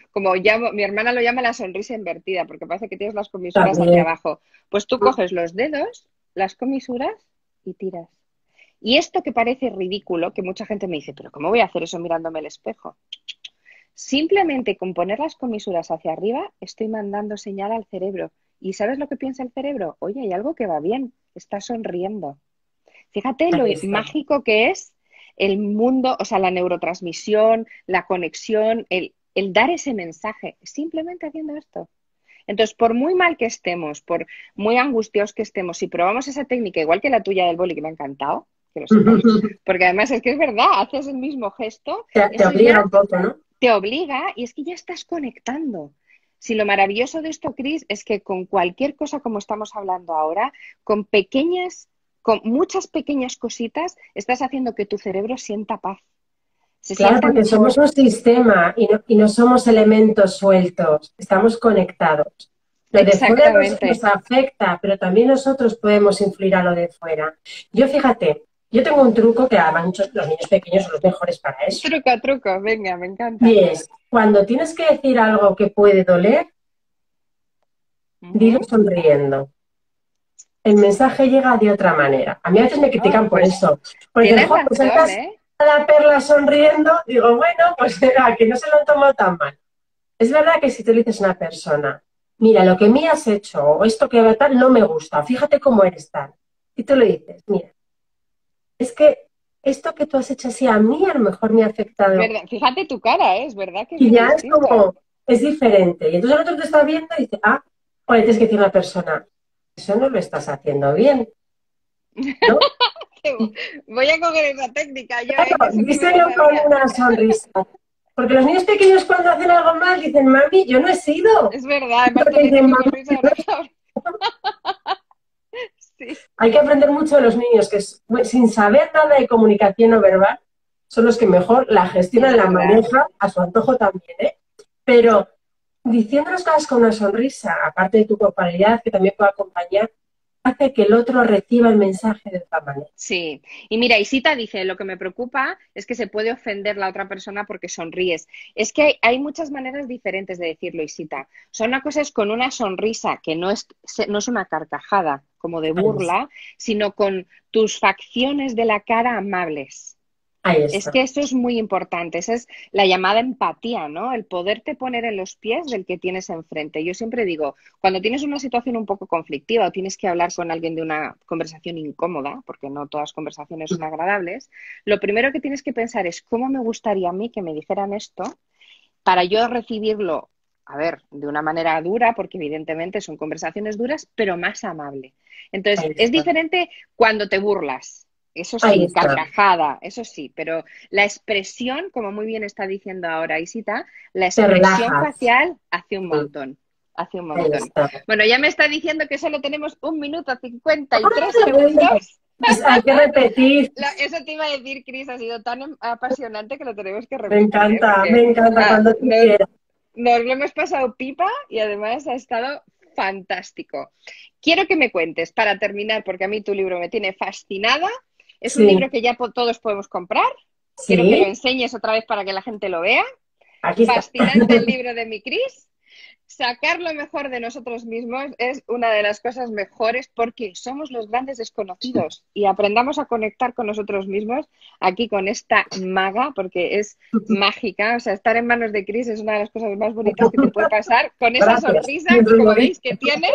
A: mi hermana lo llama la sonrisa invertida, porque parece que tienes las comisuras hacia
B: también.
A: abajo. Pues tú
B: Mm,
A: coges los dedos, las comisuras y tiras. Y esto que parece ridículo, que mucha gente me dice, pero ¿cómo voy a hacer eso mirándome al espejo? Simplemente con poner las comisuras hacia arriba estoy mandando señal al cerebro. ¿Y sabes lo que piensa el cerebro? Oye, hay algo que va bien, está sonriendo. Fíjate lo
B: ahí está.
A: mágico que es el mundo, o sea, la neurotransmisión, la conexión, el dar ese mensaje, simplemente haciendo esto. Entonces, por muy mal que estemos, por muy angustiados que estemos, si probamos esa técnica, igual que la tuya del boli, que me ha encantado, que lo sepas, porque además es que es verdad, haces el mismo gesto,
B: Te
A: eso ya
B: obliga un poco, ¿no?
A: te obliga y es que ya estás conectando. Si lo maravilloso de esto, Cris, es que con cualquier cosa como estamos hablando ahora, con muchas pequeñas cositas, estás haciendo que tu cerebro sienta paz, se
B: Claro,
A: sienta
B: porque somos
A: mejor.
B: un sistema y no somos elementos sueltos, estamos conectados. Lo de fuera
A: Exactamente.
B: nos afecta, pero también nosotros podemos influir a lo de fuera. Yo, fíjate, yo tengo un truco que además los niños pequeños son los mejores para eso.
A: Truco, truco, venga, me
B: Y
A: encanta.
B: es, cuando tienes que decir algo que puede doler, dilo
A: Ujú.
B: sonriendo. El mensaje llega de otra manera. A mí a veces me
A: Oh,
B: critican por
A: pues
B: eso. Porque,
A: tienes
B: jo, pues
A: razón,
B: sacas
A: ¿eh?
B: a la perla sonriendo, digo, bueno, pues que no se lo han tomado tan mal. Es verdad que si te lo dices a una persona, mira, lo que me has hecho o esto que tal no me gusta, fíjate cómo eres tal. Y tú le dices, mira, es que esto que tú has hecho así a mí a lo mejor me ha
A: Es
B: afectado.
A: verdad. Fíjate tu cara, ¿eh? Es verdad que es
B: Y
A: muy
B: ya es
A: distinto.
B: como, es diferente. Y entonces el otro te está viendo y dice, ah, o le tienes que decir a una persona, eso no lo estás haciendo bien, ¿no?
A: Voy a coger esa técnica yo, ¿eh? Que
B: Claro,
A: eso ni me lo
B: díselo con
A: sabía.
B: una sonrisa. Porque los niños pequeños cuando hacen algo mal dicen, mami, yo no he sido.
A: Es verdad, además te
B: Porque
A: lo dicen
B: dicen,
A: con
B: mami,
A: sonrisa de oreja. Sí,
B: hay que aprender mucho de los niños que sin saber nada de comunicación no verbal son los que mejor la
A: es
B: gestionan, la
A: verdad.
B: manejan, a su antojo también, ¿eh? Pero diciendo las cosas con una sonrisa, aparte de tu corporalidad que también puede acompañar, hace que el otro reciba el mensaje de otra manera.
A: Sí, y mira, Isita dice, lo que me preocupa es que se puede ofender la otra persona porque sonríes. Es que hay muchas maneras diferentes de decirlo, Isita. O sea, una cosa es con una sonrisa, que no es una carcajada como de
B: Ahí está.
A: burla, sino con tus facciones de la cara amables.
B: Ahí
A: Es
B: está.
A: que eso es muy importante, esa es la llamada empatía, ¿no? El poderte poner en los pies del que tienes enfrente. Yo siempre digo, cuando tienes una situación un poco conflictiva o tienes que hablar con alguien de una conversación incómoda, porque no todas las conversaciones son agradables, lo primero que tienes que pensar es cómo me gustaría a mí que me dijeran esto para yo recibirlo, a ver, de una manera dura, porque evidentemente son conversaciones duras, pero más amable.
B: Ahí
A: Entonces, es
B: está.
A: diferente cuando te burlas. Eso
B: Ahí
A: sí,
B: está.
A: carcajada, eso sí, pero la expresión, como muy bien está diciendo ahora Isita, la
B: Te
A: expresión
B: relajas.
A: facial hace un montón, hace un
B: Ahí
A: montón.
B: está.
A: Bueno, ya me está diciendo que solo tenemos 1 minuto 53 segundos.
B: Pues hay que repetir.
A: Eso te iba a decir, Cris, ha sido tan apasionante que lo tenemos que repetir, ¿eh?
B: Me
A: Porque
B: encanta
A: ah,
B: cuando tú quieras.
A: nos lo hemos pasado pipa y además ha estado fantástico. Quiero que me cuentes, para terminar, porque a mí tu libro me tiene fascinada. Es un
B: Sí,
A: libro que ya todos podemos comprar. Quiero que lo
B: sí,
A: enseñes otra vez para que la gente lo vea.
B: aquí está.
A: Fascinante el libro de mi Cris. Sacar lo mejor de nosotros mismos es una de las cosas mejores porque somos los grandes desconocidos y aprendamos a conectar con nosotros mismos aquí con esta maga porque es mágica. O sea, estar en manos de Cris es una de las cosas más bonitas que te puede pasar con esa
B: Gracias.
A: sonrisa,
B: Siempre
A: como
B: lo digo.
A: veis que tiene.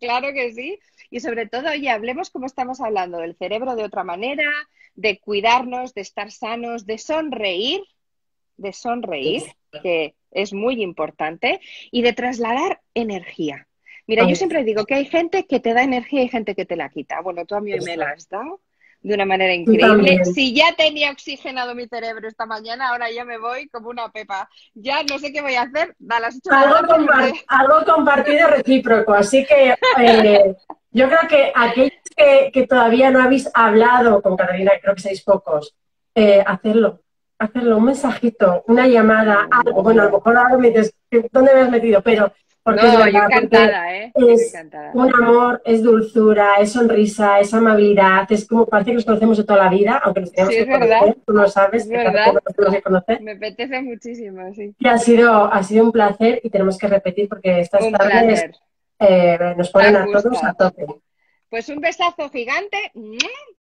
A: Claro que sí. Y sobre todo, oye, hablemos como estamos hablando del cerebro de otra manera, de cuidarnos, de estar sanos, de sonreír, que es muy importante, y de trasladar energía. Mira, yo
B: Ahí
A: siempre digo que hay gente que te da energía y gente que te la quita. Bueno, tú a mí me la
B: está.
A: has dado de una manera
B: Tú
A: increíble.
B: también.
A: Si ya tenía oxigenado mi cerebro esta mañana, ahora ya me voy como una pepa. Ya no sé qué voy a hacer a las 8 de la tarde porque
B: Algo compartido recíproco. Así que yo creo que aquellos que todavía no habéis hablado con Catalina, creo que sois pocos, hacerlo. Hacerlo, un mensajito, una llamada, algo. Bueno, a lo mejor ahora me dices, ¿dónde me has metido? Pero porque es
A: no, yo
B: verdad, porque
A: encantada, ¿eh? Yo
B: es
A: encantada.
B: un amor, es dulzura, es sonrisa, es amabilidad, es como parece que nos conocemos de toda la vida, aunque nos
A: Sí,
B: teníamos que
A: es verdad,
B: conocer, tú lo
A: es
B: sabes, que cada
A: verdad.
B: uno nos tenemos que conocer.
A: Me apetece muchísimo, sí.
B: Y ha sido un placer y tenemos que repetir porque estas
A: Un
B: tardes
A: placer.
B: nos
A: Me
B: ponen
A: han
B: a todos a
A: gustado.
B: tope.
A: Pues un besazo gigante